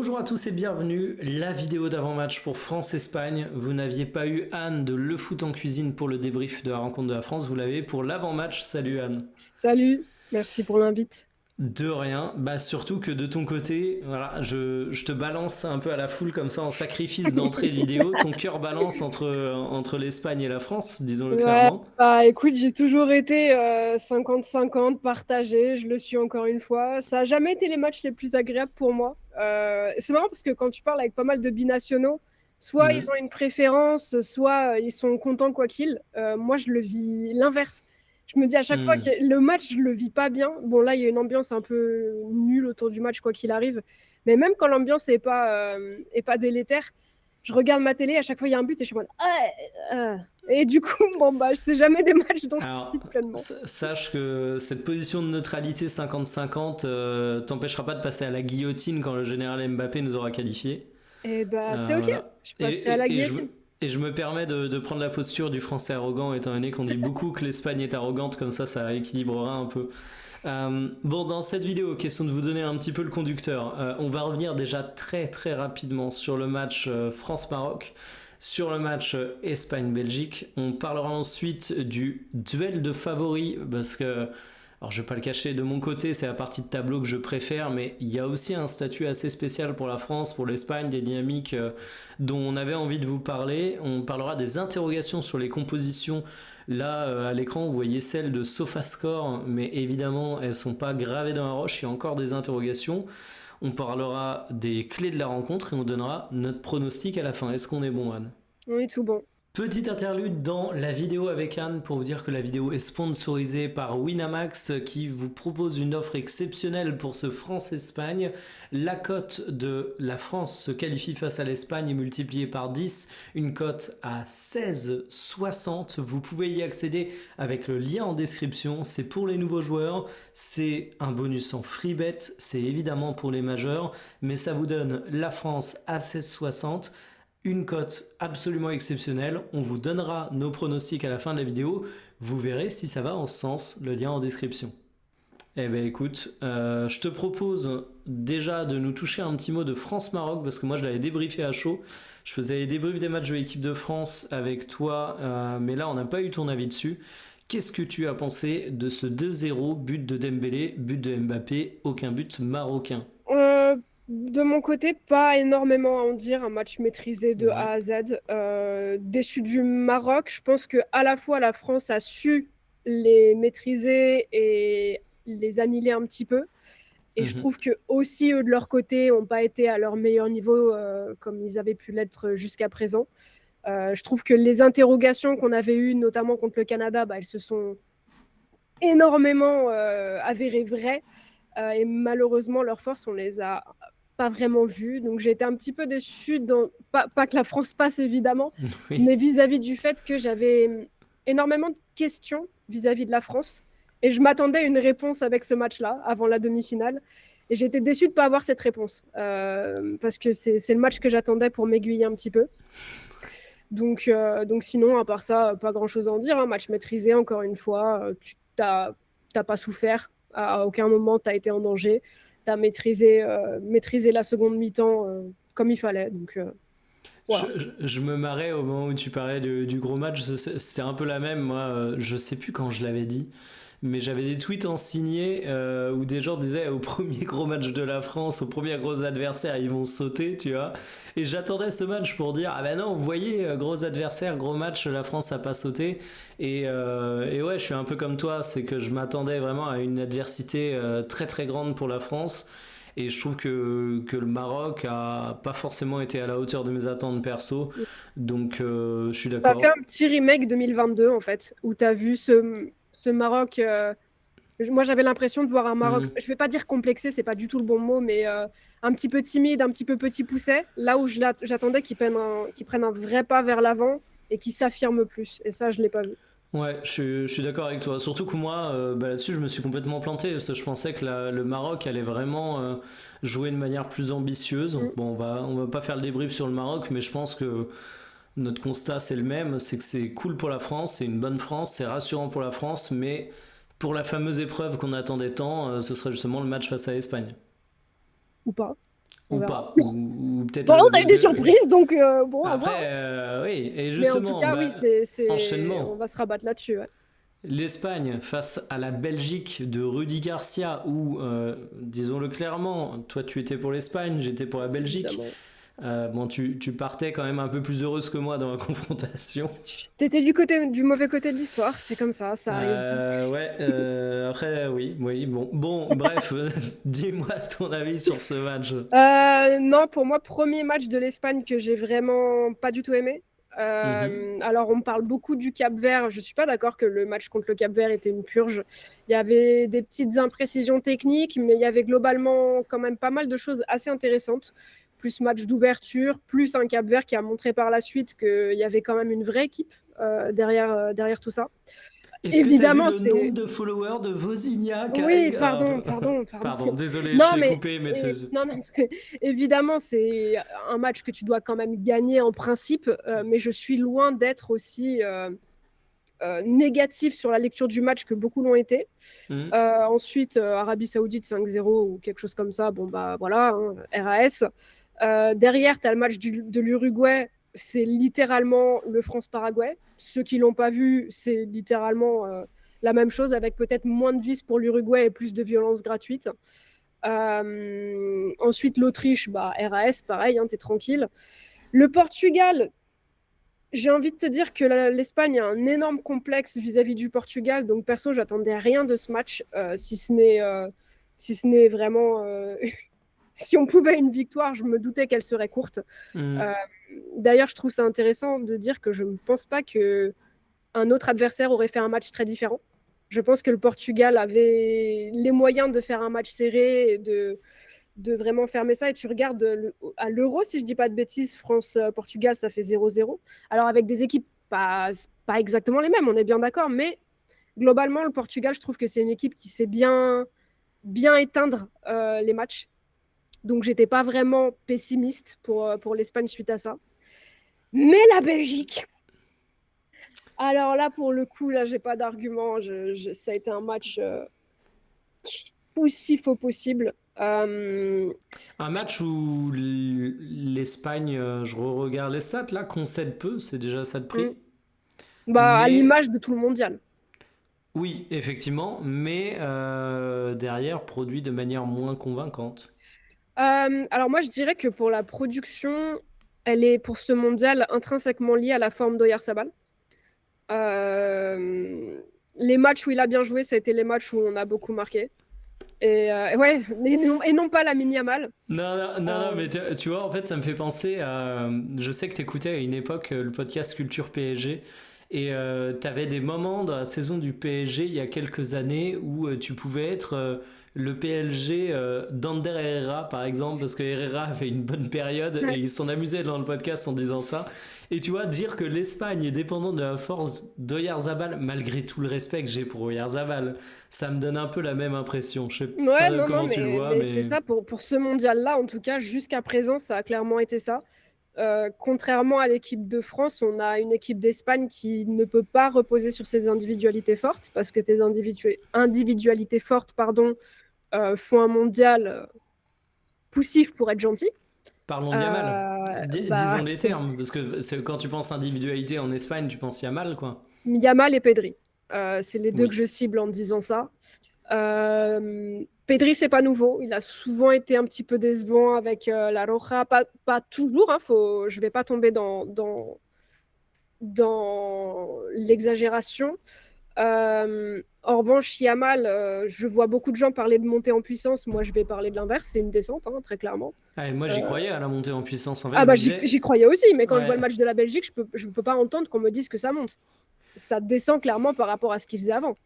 Bonjour à tous et bienvenue, la vidéo d'avant-match pour France-Espagne. Vous n'aviez pas eu Anne de Le Foot en Cuisine pour le débrief de la rencontre de la France, vous l'avez pour l'avant-match. Salut Anne. Salut, merci pour l'invite. De rien, bah surtout que de ton côté, voilà, je te balance un peu à la foule comme ça en sacrifice d'entrée de vidéo. Ton cœur balance entre l'Espagne et la France, disons-le Ouais, clairement. bah écoute, j'ai toujours été 50-50 partagé, je le suis encore une fois. Ça n'a jamais été les matchs les plus agréables pour moi. C'est marrant parce que quand tu parles avec pas mal de binationaux, soit ils Mhm. ont une préférence, soit ils sont contents quoi qu'il. Moi, je le vis l'inverse. Je me dis à chaque fois que Mhm. le match, je le vis pas bien. Bon, là, il y a une ambiance un peu nulle autour du match, quoi qu'il arrive. Mais même quand l'ambiance est pas délétère, je regarde ma télé, à chaque fois, il y a un but et je suis en mode et du coup, bon, bah, c'est jamais des matchs dont je Alors, profite pleinement. sache que cette position de neutralité 50-50 t'empêchera pas de passer à la guillotine quand le général Mbappé nous aura qualifiés. Et bah, c'est ok. Voilà. Je Et, passerai à la et guillotine. je me permets de prendre la posture du français arrogant, étant donné qu'on dit beaucoup que l'Espagne est arrogante, comme ça équilibrera un peu. Bon, dans cette vidéo, question de vous donner un petit peu le conducteur. On va revenir déjà très très rapidement sur le match France-Maroc, sur le match Espagne-Belgique. On parlera ensuite du duel de favoris, parce que, alors je vais pas le cacher, de mon côté, c'est la partie de tableau que je préfère, mais il y a aussi un statut assez spécial pour la France, pour l'Espagne, des dynamiques dont on avait envie de vous parler. On parlera des interrogations sur les compositions. Là, à l'écran, vous voyez celles de SofaScore, mais évidemment, elles ne sont pas gravées dans la roche, il y a encore des interrogations. On parlera des clés de la rencontre et on donnera notre pronostic à la fin. Est-ce qu'on est bon, Anne? Oui, tout bon. Petite interlude dans la vidéo avec Anne pour vous dire que la vidéo est sponsorisée par Winamax qui vous propose une offre exceptionnelle pour ce France-Espagne. La cote de la France se qualifie face à l'Espagne est multipliée par 10, une cote à 16,60. Vous pouvez y accéder avec le lien en description. C'est pour les nouveaux joueurs, c'est un bonus en free bet, c'est évidemment pour les majeurs, mais ça vous donne la France à 16,60. Une cote absolument exceptionnelle. On vous donnera nos pronostics à la fin de la vidéo. Vous verrez si ça va en ce sens, le lien en description. Eh ben écoute, je te propose déjà de nous toucher un petit mot de France-Maroc parce que moi je l'avais débriefé à chaud. Je faisais les débriefs des matchs de l'équipe de France avec toi, mais là on n'a pas eu ton avis dessus. Qu'est-ce que tu as pensé de ce 2-0, but de Dembélé, but de Mbappé, aucun but marocain? De mon côté, pas énormément à en dire. Un match maîtrisé de A Ouais. à Z. Déçu du Maroc, je pense que à la fois la France a su les maîtriser et les annihiler un petit peu. Et je Mhm. trouve que aussi eux de leur côté n'ont pas été à leur meilleur niveau comme ils avaient pu l'être jusqu'à présent. Je trouve que les interrogations qu'on avait eues, notamment contre le Canada, bah, elles se sont énormément avérées vraies. Et malheureusement, leurs forces, on les a pas vraiment vues. Donc j'ai été un petit peu déçue, pas que la France passe évidemment, Oui. mais vis-à-vis du fait que j'avais énormément de questions vis-à-vis de la France. Et je m'attendais à une réponse avec ce match-là, avant la demi-finale. Et j'étais déçue de ne pas avoir cette réponse, parce que c'est le match que j'attendais pour m'aiguiller un petit peu. Donc sinon, à part ça, pas grand-chose à en dire. Hein. Match maîtrisé, encore une fois. Tu n'as pas souffert. À aucun moment, tu as été en danger. Tu as maîtrisé la seconde mi-temps comme il fallait. Donc Je, voilà. je me marrais au moment où tu parlais du gros match, c'était un peu la même. Moi, je sais plus quand je l'avais dit, mais j'avais des tweets en signé où des gens disaient au premier gros match de la France, au premier gros adversaire, ils vont sauter, tu vois. Et j'attendais ce match pour dire ah ben non, vous voyez, gros adversaire, gros match, la France a pas sauté. Et ouais, je suis un peu comme toi, c'est que je m'attendais vraiment à une adversité très très grande pour la France. Et je trouve que le Maroc a pas forcément été à la hauteur de mes attentes perso. Donc je suis Tu as fait d'accord. un petit remake 2022, en fait, où tu as vu ce Maroc. Moi, j'avais l'impression de voir un Maroc, Hmm. je vais pas dire complexé, c'est pas du tout le bon mot, mais un petit peu timide, un petit peu petit pousset, là où j'attendais qu'ils prennent un vrai pas vers l'avant et qu'ils s'affirment plus. Et ça, je l'ai pas vu. Ouais, je suis d'accord avec toi. Surtout que moi, bah, là-dessus, je me suis complètement planté. Parce que je pensais que le Maroc allait vraiment jouer de manière plus ambitieuse. Mm. Bon, on va pas faire le débrief sur le Maroc, mais je pense que notre constat, c'est le même. C'est que c'est cool pour la France, c'est une bonne France, c'est rassurant pour la France, mais pour la fameuse épreuve qu'on attendait tant, ce serait justement le match face à l'Espagne. Ou pas. On ou verra. pas, ou peut-être Bon, on a eu des surprises, donc bon, à voir. Après, oui, et Mais en tout justement, cas, oui, on enchaînement. va se rabattre là-dessus. Ouais. L'Espagne face à la Belgique de Rudy Garcia, où, disons-le clairement, toi tu étais pour l'Espagne, j'étais pour la Belgique. Évidemment. Bon, tu partais quand même un peu plus heureuse que moi dans la confrontation. T'étais du mauvais côté de l'histoire, c'est comme ça arrive. Ouais, après, oui, oui, bon, bref, dis-moi ton avis sur ce match. Non, pour moi, premier match de l'Espagne que j'ai vraiment pas du tout aimé. Mhm. Alors, on me parle beaucoup du Cap-Vert. Je suis pas d'accord que le match contre le Cap-Vert était une purge. Il y avait des petites imprécisions techniques, mais il y avait globalement quand même pas mal de choses assez intéressantes. Plus match d'ouverture, plus un Cap-Vert qui a montré par la suite qu'il y avait quand même une vraie équipe derrière tout ça. Est-ce que tu as vu Évidemment, le nombre c'est de followers de Wozniak? oui, pardon. Pardon, désolé, je Non, t'ai mais, coupé, mais non, évidemment, c'est un match que tu dois quand même gagner en principe, mais je suis loin d'être aussi négatif sur la lecture du match que beaucoup l'ont été. Hmm. Ensuite, Arabie Saoudite 5-0 ou quelque chose comme ça, bon, bah voilà, hein, RAS. Derrière, tu as le match de l'Uruguay, c'est littéralement le France-Paraguay. Ceux qui l'ont pas vu, c'est littéralement la même chose, avec peut-être moins de vis pour l'Uruguay et plus de violence gratuite. Ensuite, l'Autriche, bah, RAS, pareil, hein, t'es tranquille. Le Portugal, j'ai envie de te dire que l'Espagne a un énorme complexe vis-à-vis du Portugal. Donc, perso, j'attendais rien de ce match, si ce n'est vraiment. Si on pouvait une victoire, je me doutais qu'elle serait courte. Hmm. Euh, D'ailleurs, je trouve ça intéressant de dire que je ne pense pas que un autre adversaire aurait fait un match très différent. Je pense que le Portugal avait les moyens de faire un match serré et de vraiment fermer ça. Et tu regardes à l'Euro, si je ne dis pas de bêtises, France-Portugal, ça fait 0-0. Alors avec des équipes pas exactement les mêmes, on est bien d'accord, mais globalement, le Portugal, je trouve que c'est une équipe qui sait bien éteindre les matchs. Donc j'étais pas vraiment pessimiste pour l'Espagne suite à ça. Mais la Belgique, alors là, pour le coup, là, j'ai pas d'argument. Ça a été un match aussi faux possible. Un match où l'Espagne, je regarde les stats là, concède peu, c'est déjà ça de Mm. prix. Bah, à Mais l'image de tout le mondial. oui, effectivement, mais derrière produit de manière moins convaincante. Alors moi, je dirais que pour la production, elle est pour ce mondial intrinsèquement liée à la forme d'Oyarzabal. Euh, les matchs où il a bien joué, ça a été les matchs où on a beaucoup marqué. Ouais, et non pas la Yamal. Non, mais tu vois, en fait, ça me fait penser à. Je sais que tu écoutais à une époque le podcast Culture PSG. Et tu avais des moments dans la saison du PSG il y a quelques années où tu pouvais être le PLG d'Ander Herrera, par exemple, parce que Herrera avait une bonne période et Ouais. ils s'en amusaient dans le podcast en disant ça. Et tu vois, dire que l'Espagne est dépendante de la force d'Oyarzabal, malgré tout le respect que j'ai pour Oyarzabal, ça me donne un peu la même impression. Je sais Ouais, pas non, comment tu le vois, mais c'est mais. ça, pour ce mondial-là, en tout cas, jusqu'à présent, ça a clairement été ça. Contrairement à l'équipe de France, on a une équipe d'Espagne qui ne peut pas reposer sur ses individualités fortes, parce que tes individualités fortes font un mondial poussif pour être gentil. Parlons de Yamal. Bah, Disons les termes, parce que quand tu penses individualité en Espagne, tu penses Yamal, quoi. Yamal et Pedri. C'est les deux que Oui. je cible en disant ça. Pedri, c'est pas nouveau. Il a souvent été un petit peu décevant avec la Roja. Pas toujours, hein, je vais pas tomber dans l'exagération. En revanche, Yamal, je vois beaucoup de gens parler de montée en puissance. Moi, je vais parler de l'inverse. C'est une descente, hein, très clairement. Ah, et moi, j'y Euh, croyais à la montée en puissance. En fait, ah je bah me disais, j'y croyais aussi, mais quand je vois le ouais, match de la Belgique, je peux pas entendre qu'on me dise que ça monte. Ça descend clairement par rapport à ce qu'il faisait avant.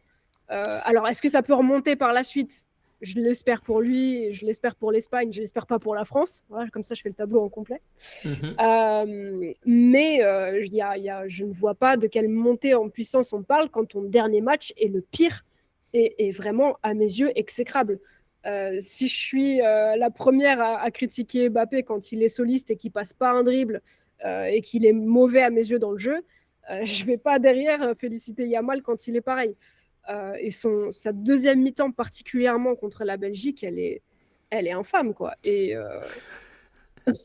Alors, est-ce que ça peut remonter par la suite? Je l'espère pour lui, je l'espère pour l'Espagne, je l'espère pas pour la France. Voilà, comme ça, je fais le tableau en complet. mhm. Mais je ne vois pas de quelle montée en puissance on parle quand ton dernier match est le pire et vraiment, à mes yeux, exécrable. Si je suis la première à critiquer Mbappé quand il est soliste et qu'il passe pas un dribble et qu'il est mauvais à mes yeux dans le jeu, je vais pas derrière féliciter Yamal quand il est pareil. Et sa deuxième mi-temps particulièrement contre la Belgique, elle est infâme quoi.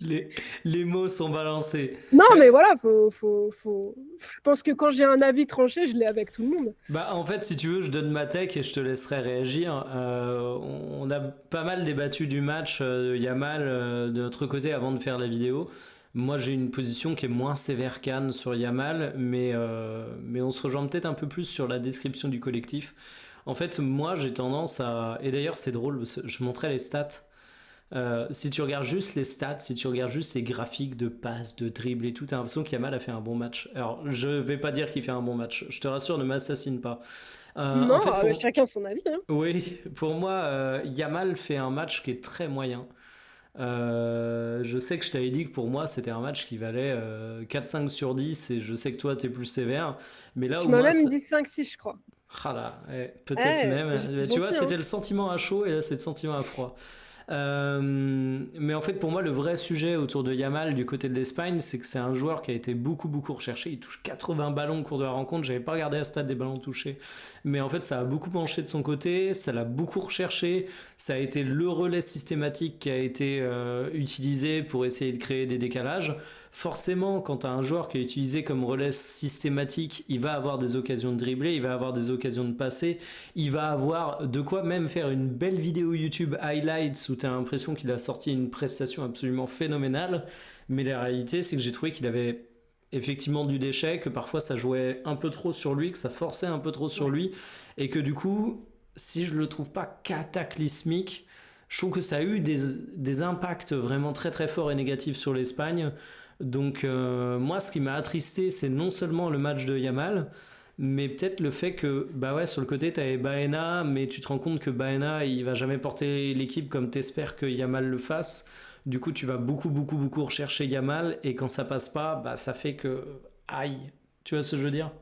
Les, les mots sont balancés. Non, Euh, mais voilà, je pense que quand j'ai un avis tranché, je l'ai avec tout le monde. Bah, en fait, si tu veux, je donne ma tech et je te laisserai réagir. On a pas mal débattu du match de Yamal de notre côté avant de faire la vidéo. Moi, j'ai une position qui est moins sévère qu'Anne sur Yamal, mais on se rejoint peut-être un peu plus sur la description du collectif. En fait, moi, j'ai tendance à... Et d'ailleurs, c'est drôle, parce que je montrais les stats. Si tu regardes juste les stats, si tu regardes juste les graphiques de passes, de dribble et tout, t'as l'impression qu'Yamal a fait un bon match. Alors, je vais pas dire qu'il fait un bon match. Je te rassure, ne m'assassine pas. En Non, fait, pour... chacun son avis, hein. Oui, pour moi, Yamal fait un match qui est très moyen. Je sais que je t'avais dit que pour moi, c'était un match qui valait 4-5 sur 10 et je sais que toi, t'es plus sévère. Mais là Tu où m'as moi, même dit 5-6, je crois. ah là, peut-être Ouais, même. j'étais Tu vois, gentil, hein. c'était le sentiment à chaud et là, c'est le sentiment à froid. Mais en fait, pour moi, le vrai sujet autour de Yamal du côté de l'Espagne, c'est que c'est un joueur qui a été beaucoup, beaucoup recherché. Il touche 80 ballons au cours de la rencontre. J'avais pas regardé la stat des ballons touchés. Mais en fait, ça a beaucoup penché de son côté. Ça l'a beaucoup recherché. Ça a été le relais systématique qui a été utilisé pour essayer de créer des décalages. Forcément, quand tu as un joueur qui est utilisé comme relais systématique, il va avoir des occasions de dribbler, il va avoir des occasions de passer, il va avoir de quoi même faire une belle vidéo YouTube highlights où tu as l'impression qu'il a sorti une prestation absolument phénoménale. Mais la réalité, c'est que j'ai trouvé qu'il avait effectivement du déchet, que parfois ça jouait un peu trop sur lui, que ça forçait un peu trop sur Ouais. lui, et que du coup, si je le trouve pas cataclysmique, je trouve que ça a eu des impacts vraiment très très forts et négatifs sur l'Espagne. Donc moi, ce qui m'a attristé, c'est non seulement le match de Yamal, mais peut-être le fait que, bah ouais, sur le côté, t'avais Baena, mais tu te rends compte que Baena, il va jamais porter l'équipe comme t'espères que Yamal le fasse. Du coup, tu vas beaucoup, beaucoup, beaucoup rechercher Yamal, et quand ça passe pas, bah ça fait que... Aïe. Tu vois ce que je veux dire?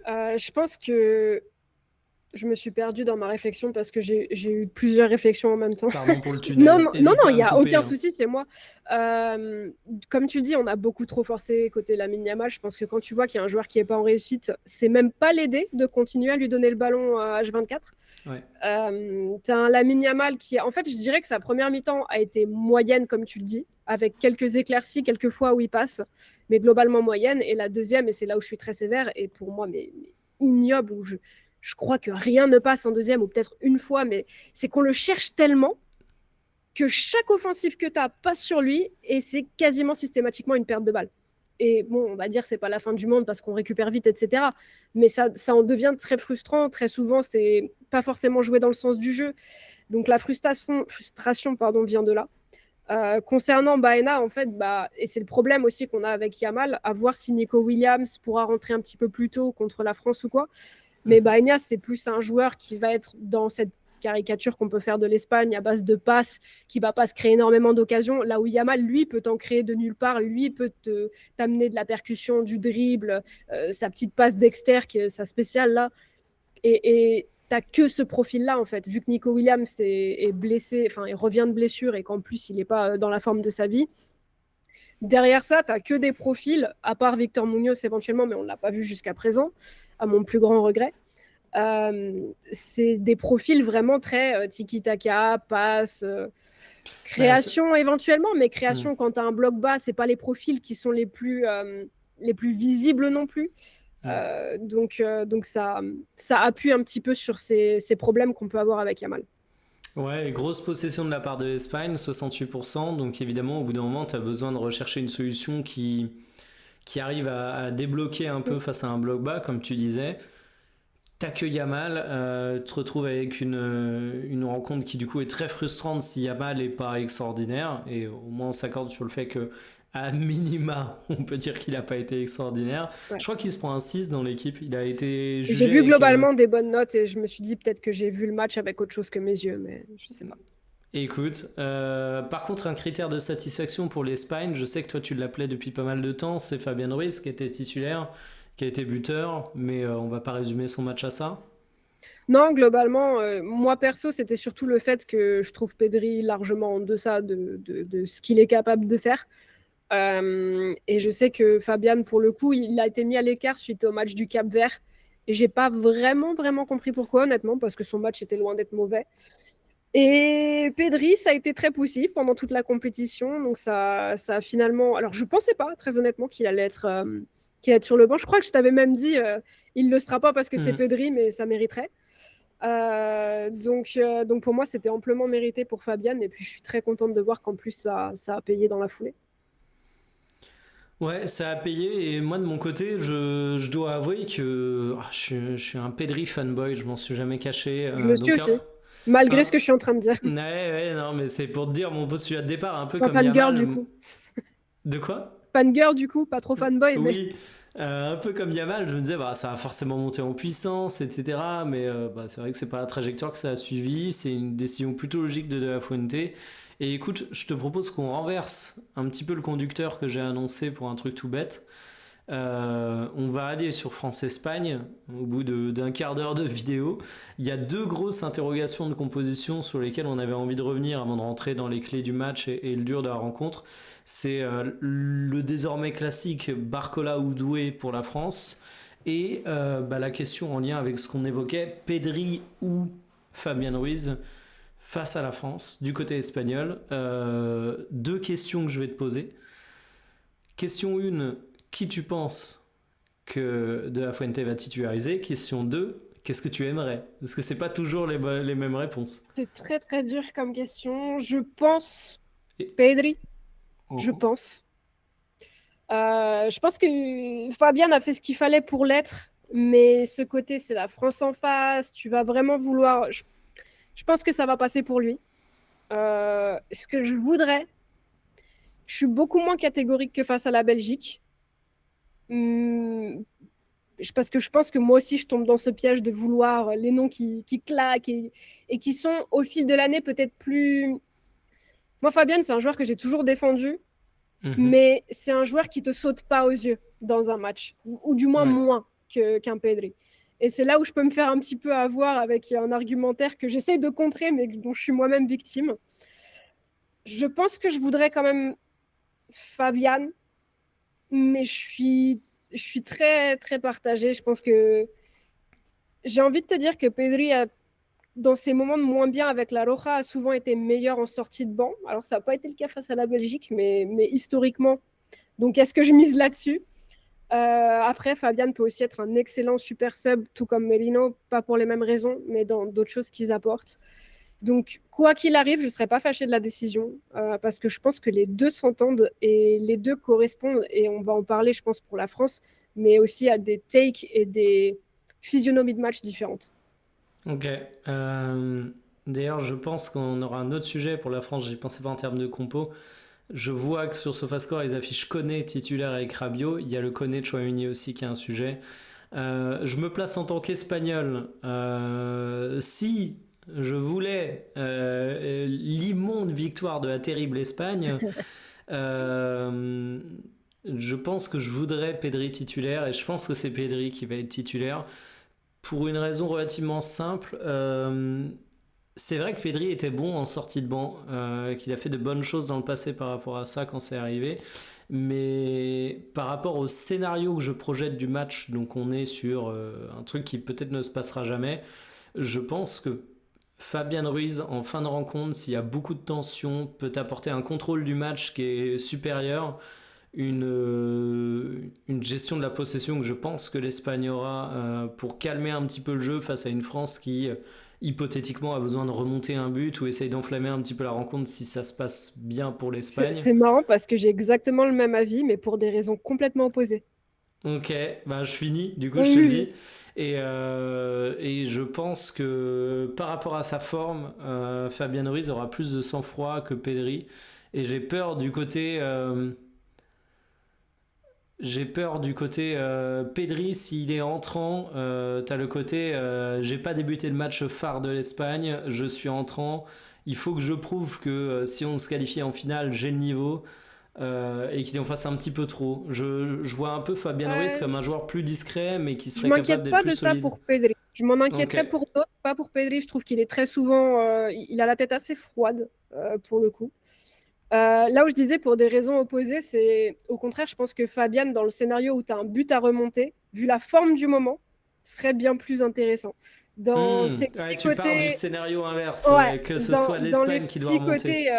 Je pense que je me suis perdue dans ma réflexion parce que j'ai eu plusieurs réflexions en même temps. Pardon pour le Non, tunnel. non, non, Hésite pas il à n'y me a couper, aucun hein. souci, c'est moi. Comme tu le dis, on a beaucoup trop forcé côté Lamine Yamal. Je pense que quand tu vois qu'il y a un joueur qui n'est pas en réussite, c'est même pas l'aider de continuer à lui donner le ballon à H24. Ouais. T'as un Lamine Yamal qui, en fait, je dirais que sa première mi-temps a été moyenne, comme tu le dis, avec quelques éclaircies, quelques fois où il passe, mais globalement moyenne. Et la deuxième, et c'est là où je suis très sévère, et pour moi, mais ignoble, où je crois que rien ne passe en deuxième, ou peut-être une fois, mais c'est qu'on le cherche tellement que chaque offensif que tu as passe sur lui, et c'est quasiment systématiquement une perte de balle. Et bon, on va dire c'est pas la fin du monde parce qu'on récupère vite, etc. Mais ça en devient très frustrant. Très souvent, c'est pas forcément joué dans le sens du jeu. Donc la frustration pardon, vient de là. Concernant Baena, en fait, et c'est le problème aussi qu'on a avec Yamal, à voir si Nico Williams pourra rentrer un petit peu plus tôt contre la France ou quoi. Mais Baena, c'est plus un joueur qui va être dans cette caricature qu'on peut faire de l'Espagne à base de passes, qui va pas se créer énormément d'occasions, là où Yamal, lui, peut t'en créer de nulle part, lui peut t'amener de la percussion, du dribble, sa petite passe Dexter, qui est sa spéciale là, et t'as que ce profil-là en fait, vu que Nico Williams est blessé, enfin il revient de blessure et qu'en plus il n'est pas dans la forme de sa vie. Derrière ça, t'as que des profils, à part Victor Munoz éventuellement, mais on ne l'a pas vu jusqu'à présent, à mon plus grand regret. C'est des profils vraiment très tiki-taka, passe, Bah, création éventuellement, mais hmm. création quand tu as un bloc bas, c'est pas les profils qui sont les plus visibles non plus. Hmm. Donc ça appuie un petit peu sur ces problèmes qu'on peut avoir avec Yamal. Ouais, grosse possession de la part de l'Espagne, 68%. Donc évidemment, au bout d'un moment, tu as besoin de rechercher une solution qui arrive à débloquer un peu face à un bloc bas, comme tu disais. T'as que Yamal, tu te retrouves avec une rencontre qui du coup est très frustrante si Yamal est pas extraordinaire. Et au moins on s'accorde sur le fait que à minima, on peut dire qu'il n'a pas été extraordinaire. Je Ouais. crois qu'il se prend un 6 dans l'équipe. Il a été J'ai jugé vu avec... globalement des bonnes notes et je me suis dit peut-être que j'ai vu le match avec autre chose que mes yeux, mais je sais pas. Écoute, par contre, un critère de satisfaction pour l'Espagne, je sais que toi tu l'appelais depuis pas mal de temps, c'est Fabien Ruiz qui était titulaire, qui a été buteur, mais on va pas résumer son match à ça. Non, globalement, moi perso, c'était surtout le fait que je trouve Pedri largement en deçà de ce qu'il est capable de faire. Et je sais que Fabian, pour le coup, il a été mis à l'écart suite au match du Cap-Vert. Et j'ai pas vraiment compris pourquoi, honnêtement, parce que son match était loin d'être mauvais. Et Pedri, ça a été très poussif pendant toute la compétition. Donc ça a finalement. Alors je pensais pas, très honnêtement, qu'il allait être sur le banc. Je crois que je t'avais même dit, il ne le sera pas parce que c'est Mhm. Pedri, mais ça mériterait. Donc pour moi, c'était amplement mérité pour Fabian. Et puis je suis très contente de voir qu'en plus, ça a payé dans la foulée. Ouais, ça a payé et moi de mon côté, je dois avouer que je suis un Pedri fanboy, je m'en suis jamais caché. Je le suis Donc aussi, malgré ce un- que je suis en train de dire. ouais, ouais, non, mais c'est pour te dire mon postulat de départ, un peu Enfin, comme fangirl du Yamal. coup. De quoi? Fangirl du coup, pas trop fanboy, mais Oui, un peu comme Yamal, je me disais, bah, ça va forcément monter en puissance, etc. Mais bah, c'est vrai que c'est pas la trajectoire que ça a suivi, c'est une décision plutôt logique de La Fuente. Et écoute, je te propose qu'on renverse un petit peu le conducteur que j'ai annoncé pour un truc tout bête. On va aller sur France-Espagne au bout d'un quart d'heure de vidéo. Il y a deux grosses interrogations de composition sur lesquelles on avait envie de revenir avant de rentrer dans les clés du match et le dur de la rencontre. C'est le désormais classique Barcola ou Doué pour la France et bah, la question en lien avec ce qu'on évoquait, Pedri ou Fabien Ruiz face à la France du côté espagnol. Deux questions que je vais te poser. Question 1, qui tu penses que De La Fuente va titulariser? Question 2, qu'est-ce que tu aimerais? Parce que c'est pas toujours les mêmes réponses. c'est très très dur comme question. Je pense Et- Pedri, je oh, pense. Je pense que Fabien a fait ce qu'il fallait pour l'être, mais ce côté, c'est la France en face. Tu vas vraiment vouloir. Je pense que ça va passer pour lui. Ce que je voudrais, je suis beaucoup moins catégorique que face à la Belgique. Hum, Parce que je pense que moi aussi, je tombe dans ce piège de vouloir les noms qui claquent et qui sont au fil de l'année peut-être plus. Moi, Fabienne, c'est un joueur que j'ai toujours défendu, mhm. mais c'est un joueur qui te saute pas aux yeux dans un match, ou du moins Ouais. moins qu'un Pedri. Et c'est là où je peux me faire un petit peu avoir avec un argumentaire que j'essaie de contrer, mais dont je suis moi-même victime. Je pense que je voudrais quand même Fabian, mais je suis très, très partagée. Je pense que j'ai envie de te dire que Pedri, dans ses moments de moins bien avec la Roja, a souvent été meilleur en sortie de banc. Alors, ça n'a pas été le cas face à la Belgique, mais historiquement. Donc, est-ce que je mise là-dessus? Après, Fabian peut aussi être un excellent super sub, tout comme Merino, pas pour les mêmes raisons, mais dans d'autres choses qu'ils apportent. Donc, quoi qu'il arrive, je ne serais pas fâchée de la décision, parce que je pense que les deux s'entendent et les deux correspondent, et on va en parler, je pense, pour la France, mais aussi à des takes et des physionomies de match différentes. Ok. Euh, D'ailleurs, je pense qu'on aura un autre sujet pour la France. J'y pensais pas en termes de compo. Je vois que sur SofaScore, ils affichent Koné titulaire avec Rabiot. Il y a le Koné de Chouamini aussi qui est un sujet. Je me place en tant qu'Espagnol. Si je voulais l'immonde victoire de la terrible Espagne, euh, je pense que je voudrais Pedri titulaire et je pense que c'est Pedri qui va être titulaire pour une raison relativement simple. C'est vrai que Pedri était bon en sortie de banc, qu'il a fait de bonnes choses dans le passé par rapport à ça quand c'est arrivé. Mais par rapport au scénario que je projette du match, donc on est sur un truc qui peut-être ne se passera jamais, je pense que Fabien Ruiz en fin de rencontre, s'il y a beaucoup de tension, peut apporter un contrôle du match qui est supérieur, une gestion de la possession que je pense que l'Espagne aura pour calmer un petit peu le jeu face à une France qui hypothétiquement a besoin de remonter un but ou essaye d'enflammer un petit peu la rencontre si ça se passe bien pour C'est l'Espagne. c'est marrant parce que j'ai exactement le même avis, mais pour des raisons complètement opposées. Ok, bah je finis, du coup Oui, je te le oui, dis. oui. Et je pense que par rapport à sa forme, Fabien Ruiz aura plus de sang-froid que Pedri. Et j'ai peur du côté Pedri, s'il est entrant, t'as le côté j'ai pas débuté le match phare de l'Espagne, je suis entrant, il faut que je prouve que si on se qualifie en finale, j'ai le niveau et qu'il en fasse un petit peu trop. Je vois un peu Fabien Ruiz Ouais, comme un joueur plus discret mais qui je serait capable m'inquiète d'être pas plus de ça solide. pour Pedri. Je m'en Ok. inquiéterais pour d'autres, pas pour Pedri. Je trouve qu'il est très souvent, il a la tête assez froide pour le coup. Là où je disais pour des raisons opposées, c'est au contraire, je pense que Fabian, dans le scénario où tu as un but à remonter, vu la forme du moment, serait bien plus intéressant. Dans ses Ouais, petits tu pars du côtés, scénario inverse, ouais, que ce soit dans les l'Espagne qui doit petits remonter. côtés,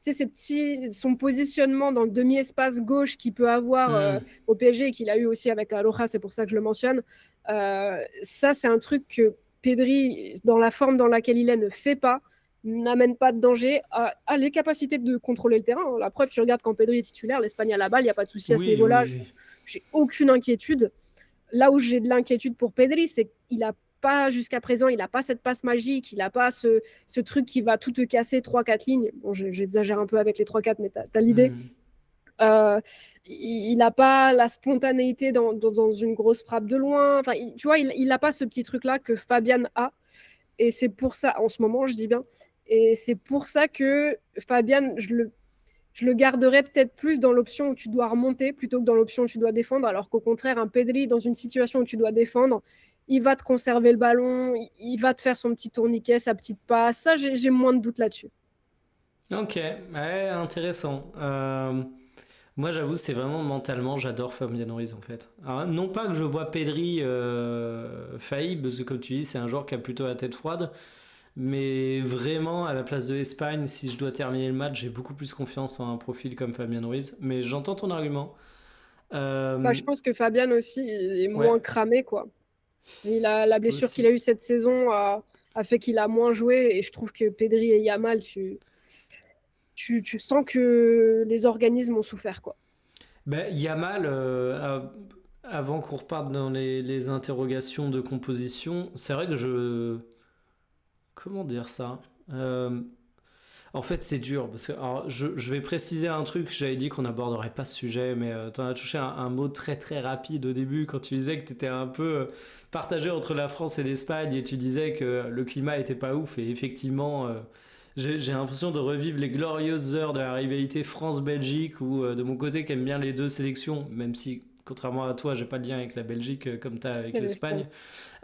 tu sais, son positionnement dans le demi-espace gauche qu'il peut avoir Hmm. au PSG et qu'il a eu aussi avec Aloha, c'est pour ça que je le mentionne. Ça, c'est un truc que Pedri, dans la forme dans laquelle il est, ne fait pas, n'amène pas de danger, a les capacités de contrôler le terrain. La preuve, tu regardes quand Pedri est titulaire, l'Espagne a la balle, il n'y a pas de souci à ce Oui, oui, niveau-là. oui. J'ai aucune inquiétude. Là où j'ai de l'inquiétude pour Pedri, c'est qu'il a pas jusqu'à présent, il n'a pas cette passe magique, il n'a pas ce truc qui va tout te casser 3-4 lignes. Bon, j'exagère un peu avec les 3-4, mais tu as l'idée. Hmm. Euh, il n'a pas la spontanéité dans une grosse frappe de loin. Enfin, tu vois, il n'a pas ce petit truc-là que Fabian a. Et c'est pour ça, en ce moment, je dis bien, et c'est pour ça que Fabian, je le garderais peut-être plus dans l'option où tu dois remonter plutôt que dans l'option où tu dois défendre, alors qu'au contraire, un Pedri, dans une situation où tu dois défendre, il va te conserver le ballon, il va te faire son petit tourniquet, sa petite passe. Ça, j'ai moins de doute là-dessus. Ok, ouais, intéressant. Moi, j'avoue, c'est vraiment mentalement, j'adore Fabian Ruiz en fait. Alors, non pas que je vois Pedri faillir, parce que comme tu dis, c'est un joueur qui a plutôt la tête froide, mais vraiment, à la place de Espagne, si je dois terminer le match, j'ai beaucoup plus confiance en un profil comme Fabian Ruiz. Mais j'entends ton argument. Bah, Euh, je pense que Fabian aussi est ouais, moins cramé, quoi. La blessure qu'il a aussi. eue cette saison a fait qu'il a moins joué, et je trouve que Pedri et Yamal, tu sens que les organismes ont souffert, quoi. Ben, Yamal, avant qu'on reparte dans les interrogations de composition, c'est vrai que je... Comment dire ça? Euh, En fait, c'est dur parce que alors, je vais préciser un truc. J'avais dit qu'on n'aborderait pas ce sujet, mais tu en as touché un mot très très rapide au début quand tu disais que tu étais un peu partagé entre la France et l'Espagne et tu disais que le climat était pas ouf. Et effectivement, j'ai l'impression de revivre les glorieuses heures de la rivalité France-Belgique ou de mon côté qui aime bien les deux sélections, même si contrairement à toi, j'ai pas de lien avec la Belgique comme tu as avec l'Espagne.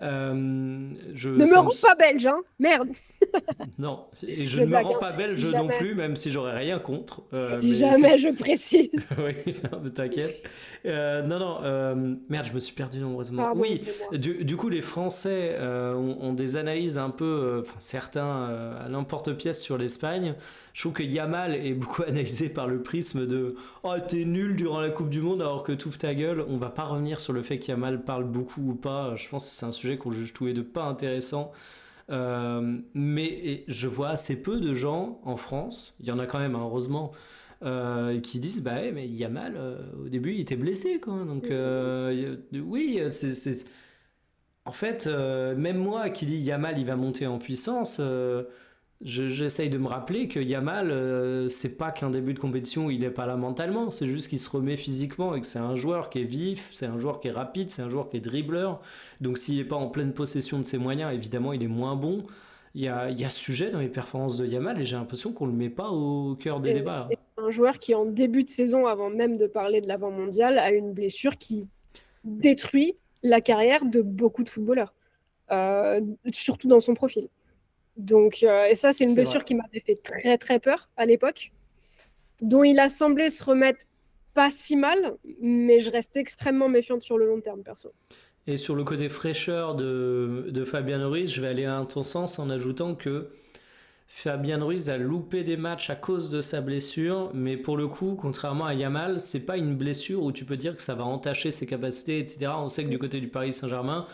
Ne me Ça me, rends pas belge, hein. Merde. non, et je Je ne me blague, rends hein, pas belge si non jamais, plus, même si j'aurais rien contre. si Mais c'est. jamais je précise. Oui, non, mais t'inquiète. Non, non, merde, je me suis perdu nombreusement. Pardon, Oui, c'est moi. du coup, les Français ont des analyses un peu, enfin, certains à l'emporte-pièce sur l'Espagne. Je trouve que Yamal est beaucoup analysé par le prisme de oh, t'es nul durant la Coupe du Monde alors que t'ouvres ta gueule. On va pas revenir sur le fait qu'Yamal parle beaucoup ou pas. Je pense que c'est un sujet qu'on juge tous les deux pas intéressant. Mais je vois assez peu de gens en France, il y en a quand même, hein, heureusement, qui disent bah ouais, mais Yamal, au début, il était blessé, quoi. Donc, oui, en fait, même moi qui dis Yamal, il va monter en puissance, j'essaye de me rappeler que Yamal, c'est pas qu'un début de compétition où il n'est pas là mentalement, c'est juste qu'il se remet physiquement et que c'est un joueur qui est vif, c'est un joueur qui est rapide, c'est un joueur qui est dribbleur. Donc s'il n'est pas en pleine possession de ses moyens, évidemment, il est moins bon. Il y a ce sujet dans les performances de Yamal et j'ai l'impression qu'on le met pas au cœur des débats là. Et un joueur qui, en début de saison, avant même de parler de l'avant-mondial, a une blessure qui détruit la carrière de beaucoup de footballeurs, surtout dans son profil. Donc, et ça, c'est une C'est vrai. blessure qui m'avait fait très très peur à l'époque, dont il a semblé se remettre pas si mal, mais je reste extrêmement méfiante sur le long terme, perso. Et sur le côté fraîcheur de Fabian Ruiz, je vais aller à ton sens en ajoutant que Fabian Ruiz a loupé des matchs à cause de sa blessure, mais pour le coup, contrairement à Yamal, c'est pas une blessure où tu peux dire que ça va entacher ses capacités, etc. On sait que du côté du Paris Saint-Germain,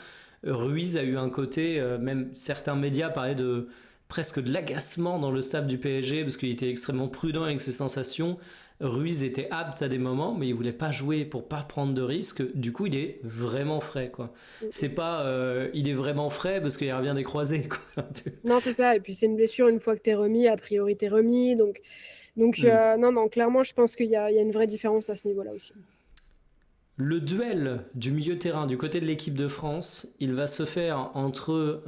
Ruiz a eu un côté, même certains médias parlaient de presque de l'agacement dans le staff du PSG parce qu'il était extrêmement prudent avec ses sensations. Ruiz était apte à des moments, mais il voulait pas jouer pour pas prendre de risques. Du coup, il est vraiment frais, quoi. C'est pas, il est vraiment frais parce qu'il revient des croisés, quoi. Non, c'est ça. Et puis, c'est une blessure, une fois que t'es remis, a priori, t'es remis. Donc Hmm. non, non, clairement, je pense qu'il y a une vraie différence à ce niveau-là aussi. Le duel du milieu de terrain du côté de l'équipe de France, il va se faire entre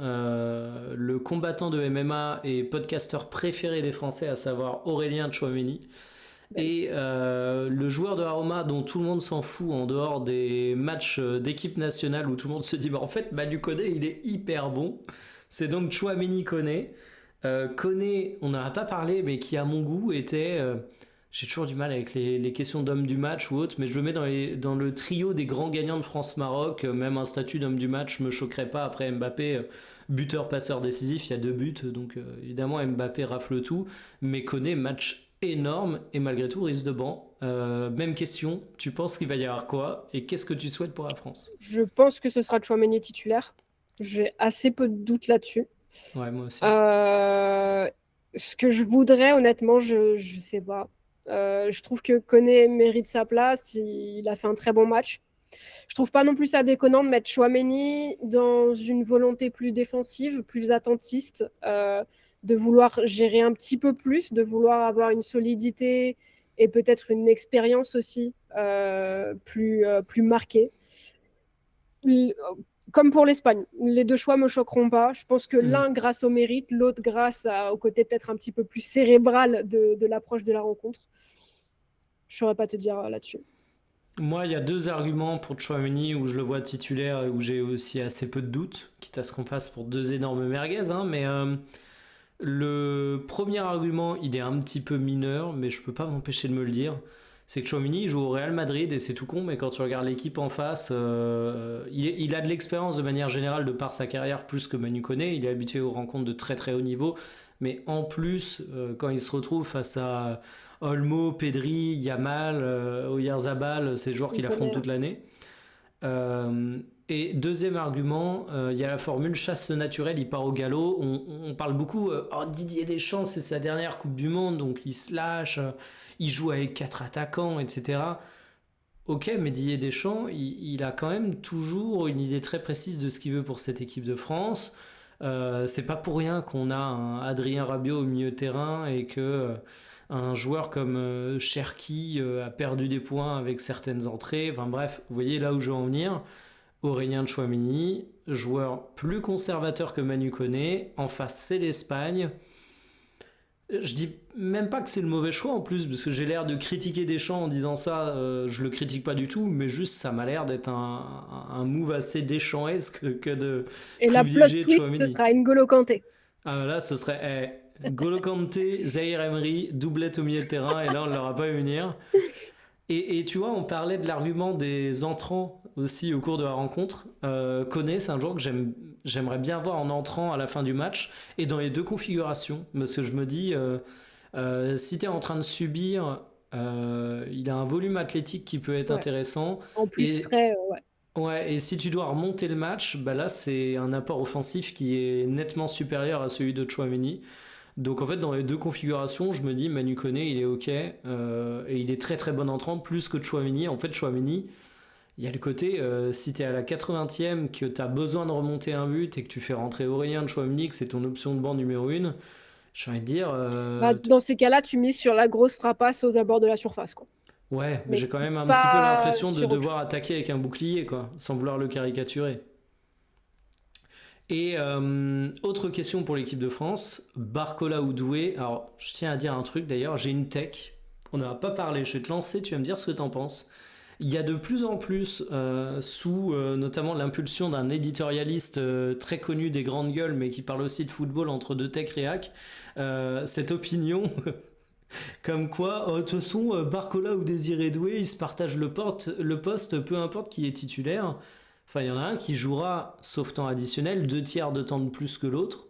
le combattant de MMA et podcasteur préféré des Français, à savoir Aurélien Tchouameni, Ben, et le joueur de Aroma dont tout le monde s'en fout en dehors des matchs d'équipe nationale où tout le monde se dit bah en fait Manu Koné il est hyper bon. C'est donc Chouameni Koné. Koné, on n'en a pas parlé, mais qui à mon goût était J'ai toujours du mal avec les questions d'homme du match ou autre, mais je le mets dans le trio des grands gagnants de France-Maroc. Même un statut d'homme du match me choquerait pas. Après Mbappé, buteur, passeur décisif, il y a 2 buts, donc évidemment Mbappé rafle tout. Mais Koné, match énorme et malgré tout risque de banc. Même question, tu penses qu'il va y avoir quoi et qu'est-ce que tu souhaites pour la France? Je pense que ce sera Tchouaméni titulaire. J'ai assez peu de doutes là-dessus. Ouais, moi aussi. Euh, Ce que je voudrais, honnêtement, je sais pas. Je trouve que Koné mérite sa place. Il a fait un très bon match. Je trouve pas non plus ça déconnant de mettre Chouameni dans une volonté plus défensive, plus attentiste, de vouloir gérer un petit peu plus, de vouloir avoir une solidité et peut-être une expérience aussi plus marquée. Comme pour l'Espagne, les deux choix me choqueront pas. Je pense que Hmm. l'un grâce au mérite, l'autre grâce au côté peut-être un petit peu plus cérébral de l'approche de la rencontre. Je saurais pas te dire là-dessus. Moi, il y a 2 arguments pour Chouameni où je le vois titulaire et où j'ai aussi assez peu de doutes, quitte à ce qu'on passe pour 2 énormes merguez, hein, mais le premier argument, il est un petit peu mineur, mais je peux pas m'empêcher de me le dire. C'est que Chouamini joue au Real Madrid et c'est tout con, mais quand tu regardes l'équipe en face, il a de l'expérience de manière générale de par sa carrière plus que Manu Koné. Il est habitué aux rencontres de très très haut niveau, mais en plus, quand il se retrouve face à Olmo, Pedri, Yamal, Oyarzabal, ces joueurs On qu'il affronte connaît. toute l'année. Euh, et deuxième argument, il y a la formule chasse naturelle, il part au galop. On parle beaucoup, oh, Didier Deschamps, c'est sa dernière Coupe du Monde, donc il se lâche, il joue avec 4 attaquants, etc. Ok, mais Didier Deschamps, il a quand même toujours une idée très précise de ce qu'il veut pour cette équipe de France. C'est pas pour rien qu'on a un Adrien Rabiot au milieu de terrain et que un joueur comme Cherki a perdu des points avec certaines entrées. Enfin bref, vous voyez là où je veux en venir. Aurélien Tchouameni, joueur plus conservateur que Manu Koné. En face, c'est l'Espagne. Je dis même pas que c'est le mauvais choix en plus, parce que j'ai l'air de critiquer Deschamps en disant ça. Je le critique pas du tout, mais juste ça m'a l'air d'être un move assez Deschamps-esque que de Et la plot privilégier twist, ce Tchouameni. sera N'Golo Kanté. Ah là, ce serait Golo Kanté, Zahir Emery, doublette au milieu de terrain, et là on ne l'aura pas vu venir. Et tu vois, on parlait de l'argument des entrants aussi au cours de la rencontre. Koné, c'est un joueur que j'aimerais bien voir en entrant à la fin du match et dans les 2 configurations. Parce que je me dis, si tu es en train de subir, il a un volume athlétique qui peut être Ouais. intéressant. En plus Et, frais, ouais. ouais, et si tu dois remonter le match, bah là, c'est un apport offensif qui est nettement supérieur à celui de Chouameni. Donc en fait, dans les 2 configurations, je me dis Manu Koné, il est ok et il est très très bon entrant, plus que Chouameni. En fait, Chouameni, il y a le côté, si tu es à la 80e, que tu as besoin de remonter un but et que tu fais rentrer Aurélien Chouameni, que c'est ton option de banc numéro 1, j'ai envie de dire, Bah, dans ces cas-là, tu mises sur la grosse frappasse aux abords de la surface, quoi. ouais, mais Mais j'ai quand même un petit peu pas l'impression de sur autre devoir chose. attaquer avec un bouclier, quoi, sans vouloir le caricaturer. Et autre question pour l'équipe de France, Barcola ou Doué. Alors, je tiens à dire un truc d'ailleurs, j'ai une tech. On n'en a pas parlé, je vais te lancer, tu vas me dire ce que tu en penses. Il y a de plus en plus, sous notamment l'impulsion d'un éditorialiste très connu des grandes gueules, mais qui parle aussi de football entre deux tech réac, cette opinion comme quoi, de toute façon, Barcola ou Désiré Doué, ils se partagent le poste, peu importe qui est titulaire. Enfin, il y en a un qui jouera, sauf temps additionnel, 2 tiers de temps de plus que l'autre,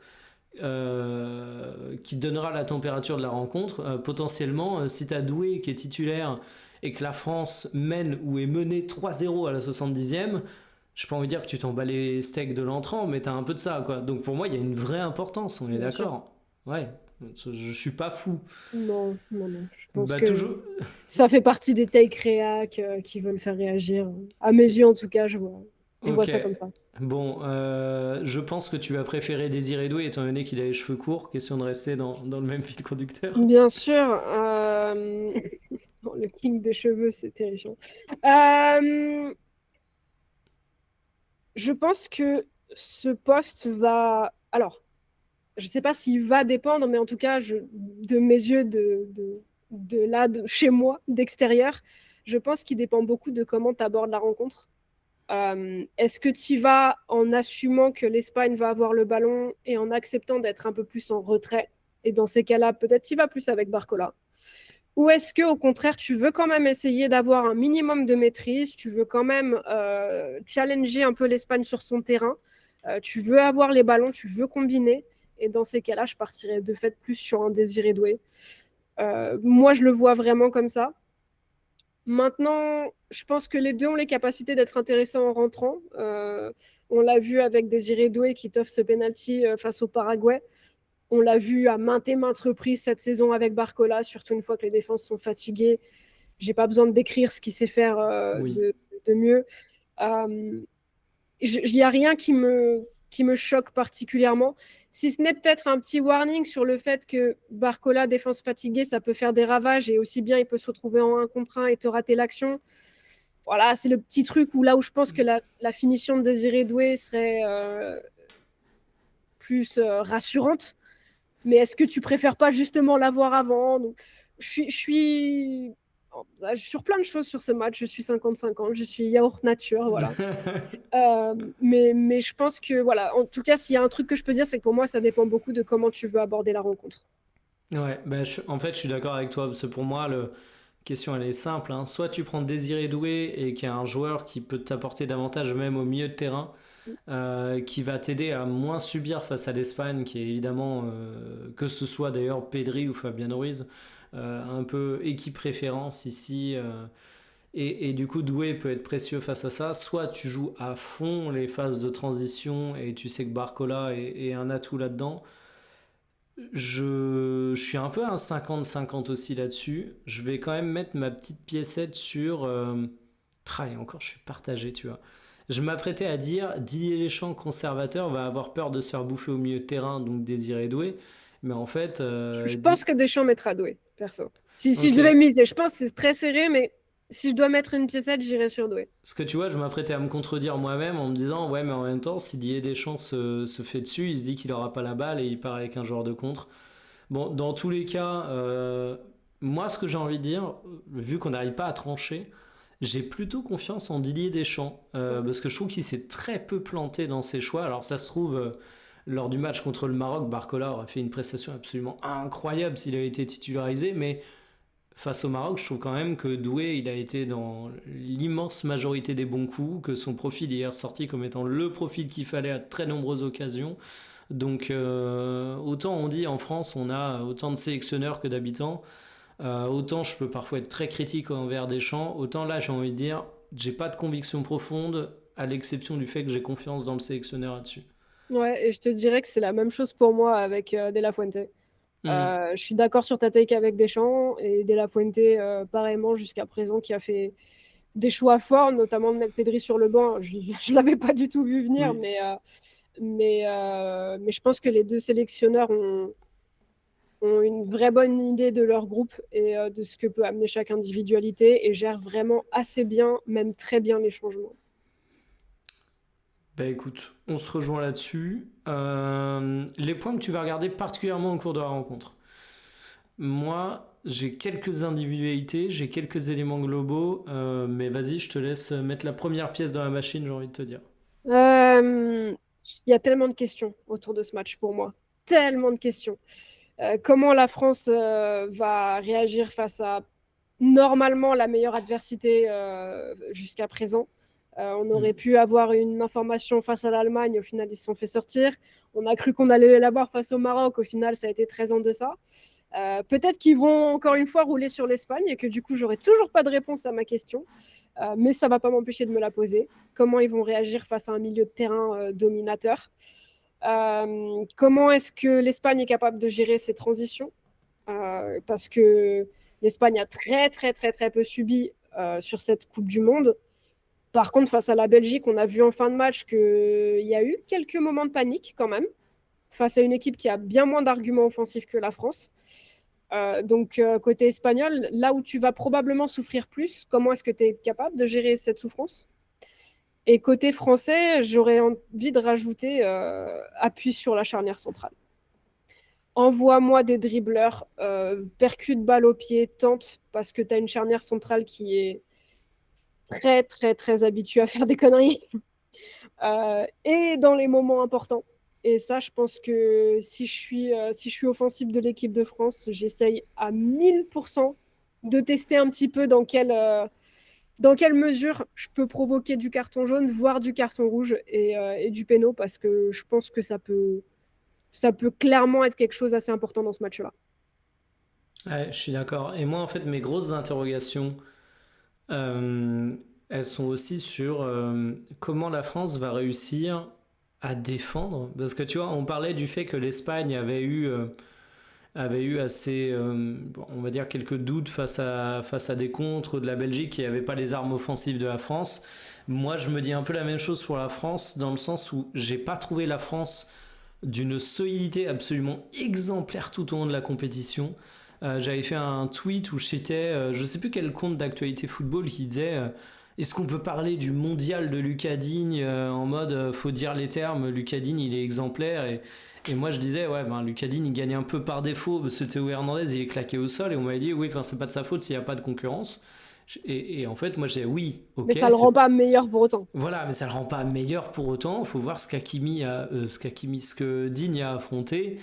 qui donnera la température de la rencontre. Potentiellement, si tu as Doué qui est titulaire et que la France mène ou est menée 3-0 à la 70e, je peux pas envie de dire que tu t'en bats les steaks de l'entrant, mais tu as un peu de ça, quoi. Donc pour moi, il y a une vraie importance, on est Bien sûr. d'accord. Ouais, je suis pas fou. Non, non, non. Je pense Bah que toujours. ça fait partie des takes réac qui veulent faire réagir. À mes yeux, en tout cas, je vois Ok. ça comme ça. Bon, je pense que tu vas préférer Désiré Doué étant donné qu'il a les cheveux courts. Question de rester dans le même fil conducteur. Bien sûr, bon, le king des cheveux, c'est terrifiant. Euh, je pense que ce poste va... Alors, je ne sais pas s'il va dépendre, mais en tout cas, de mes yeux, de là, chez moi, d'extérieur, je pense qu'il dépend beaucoup de comment tu abordes la rencontre. Est-ce que tu y vas en assumant que l'Espagne va avoir le ballon et en acceptant d'être un peu plus en retrait? Et dans ces cas-là, peut-être tu y vas plus avec Barcola. Ou est-ce que au contraire, tu veux quand même essayer d'avoir un minimum de maîtrise, tu veux quand même challenger un peu l'Espagne sur son terrain, tu veux avoir les ballons, tu veux combiner. Et dans ces cas-là, je partirais de fait plus sur un Désiré Doué. Moi, je le vois vraiment comme ça. Maintenant, je pense que les deux ont les capacités d'être intéressants en rentrant. On l'a vu avec Désiré Doué qui t'offre ce penalty face au Paraguay. On l'a vu à maintes et maintes reprises cette saison avec Barcola, surtout une fois que les défenses sont fatiguées. J'ai pas besoin de décrire ce qu'il sait faire Oui. de mieux. Il n'y a rien qui me choque particulièrement, si ce n'est peut-être un petit warning sur le fait que Barcola, défense fatiguée, ça peut faire des ravages et aussi bien il peut se retrouver en 1 contre 1 et te rater l'action. Voilà, c'est le petit truc où là où je pense que la finition de Désiré Doué serait plus rassurante. Mais est-ce que tu préfères pas justement l'avoir avant? Donc, je suis sur plein de choses sur ce match. Je suis 50-50, je suis yaourt nature, voilà. Mais je pense que, voilà, en tout cas, s'il y a un truc que je peux dire, c'est que pour moi, ça dépend beaucoup de comment tu veux aborder la rencontre. Ouais, bah, en fait, je suis d'accord avec toi, parce que pour moi, la question, elle est simple, hein. Soit tu prends Désiré Doué et qui est un joueur qui peut t'apporter davantage même au milieu de terrain, qui va t'aider à moins subir face à l'Espagne, qui est évidemment, que ce soit d'ailleurs Pedri ou Fabien Ruiz, un peu équipe référence ici. Et du coup, Doué peut être précieux face à ça. Soit tu joues à fond les phases de transition et tu sais que Barcola est un atout là-dedans. Je suis un peu un 50-50 aussi là-dessus. Je vais quand même mettre ma petite piécette sur. Et encore, je suis partagé, tu vois. Je m'apprêtais à dire Didier Deschamps, conservateur, va avoir peur de se faire bouffer au milieu de terrain, donc Désiré Doué. Mais en fait, Je pense que Deschamps mettra Doué, perso. Si je ok. devais miser, je pense que c'est très serré, mais si je dois mettre une piécette, j'irais sur Doué. Parce que tu vois, je m'apprêtais à me contredire moi-même en me disant ouais, mais en même temps, si Didier Deschamps se fait dessus, il se dit qu'il aura pas la balle et il part avec un joueur de contre. Bon, dans tous les cas, moi, ce que j'ai envie de dire, vu qu'on n'arrive pas à trancher, j'ai plutôt confiance en Didier Deschamps, parce que je trouve qu'il s'est très peu planté dans ses choix. Alors ça se trouve, lors du match contre le Maroc, Barcola aurait fait une prestation absolument incroyable s'il avait été titularisé, mais face au Maroc, je trouve quand même que Doué, il a été dans l'immense majorité des bons coups, que son profil est ressorti comme étant le profil qu'il fallait à très nombreuses occasions. Donc autant on dit en France, on a autant de sélectionneurs que d'habitants, autant je peux parfois être très critique envers Deschamps, autant là j'ai envie de dire, j'ai pas de conviction profonde, à l'exception du fait que j'ai confiance dans le sélectionneur là-dessus. Ouais, et je te dirais que c'est la même chose pour moi avec De La Fuente. Mhm. Je suis d'accord sur ta take avec Deschamps et De La Fuente, pareillement jusqu'à présent, qui a fait des choix forts, notamment de mettre Pedri sur le banc. Je ne l'avais pas du tout vu venir, Oui. mais je pense que les deux sélectionneurs ont une vraie bonne idée de leur groupe et de ce que peut amener chaque individualité et gèrent vraiment assez bien, même très bien les changements. Bah écoute, on se rejoint là-dessus. Les points que tu vas regarder particulièrement au cours de la rencontre. Moi, j'ai quelques individualités, j'ai quelques éléments globaux, mais vas-y, je te laisse mettre la première pièce dans la machine, j'ai envie de te dire. Il y a tellement de questions autour de ce match pour moi. Tellement de questions. Comment la France va réagir face à normalement la meilleure adversité jusqu'à présent. On aurait Mhm. pu avoir une information face à l'Allemagne, au final ils se sont fait sortir. On a cru qu'on allait l'avoir face au Maroc, au final ça a été très en deçà. Peut-être qu'ils vont encore une fois rouler sur l'Espagne et que du coup j'aurai toujours pas de réponse à ma question, mais ça va pas m'empêcher de me la poser. Comment ils vont réagir face à un milieu de terrain dominateur? Comment est-ce que l'Espagne est capable de gérer ses transitions? Parce que l'Espagne a très très très très peu subi sur cette Coupe du Monde. Par contre, face à la Belgique, on a vu en fin de match qu'il y a eu quelques moments de panique quand même, face à une équipe qui a bien moins d'arguments offensifs que la France. Côté espagnol, là où tu vas probablement souffrir plus, comment est-ce que tu es capable de gérer cette souffrance? Et côté français, j'aurais envie de rajouter appui sur la charnière centrale. Envoie-moi des dribbleurs, percute balle au pied, tente, parce que tu as une charnière centrale qui est très, très, très habituée à faire des conneries. Et dans les moments importants. Et ça, je pense que si je suis offensive de l'équipe de France, j'essaye à 1000% de tester un petit peu dans quelle mesure je peux provoquer du carton jaune, voire du carton rouge et du péno, parce que je pense que ça peut clairement être quelque chose d'assez important dans ce match-là. Ouais, je suis d'accord. Et moi, en fait, mes grosses interrogations, euh, elles sont aussi sur comment la France va réussir à défendre. Parce que tu vois, on parlait du fait que l'Espagne avait eu assez, bon, on va dire, quelques doutes face à des contres de la Belgique qui n'avaient pas les armes offensives de la France. Moi, je me dis un peu la même chose pour la France, dans le sens où j'ai pas trouvé la France d'une solidité absolument exemplaire tout au long de la compétition. J'avais fait un tweet où je citais, je sais plus quel compte d'actualité football qui disait est-ce qu'on peut parler du mondial de Lucas Digne en mode faut dire les termes, Lucas Digne il est exemplaire et moi je disais ouais ben Lucas Digne il gagne un peu par défaut parce que Théo Hernandez il est claqué au sol et on m'avait dit oui enfin c'est pas de sa faute s'il n'y a pas de concurrence et en fait moi j'ai oui Mais ok ça le rend pas meilleur pour autant. voilà, mais ça ne le rend pas meilleur pour autant. Il faut voir ce que Digne a affronté.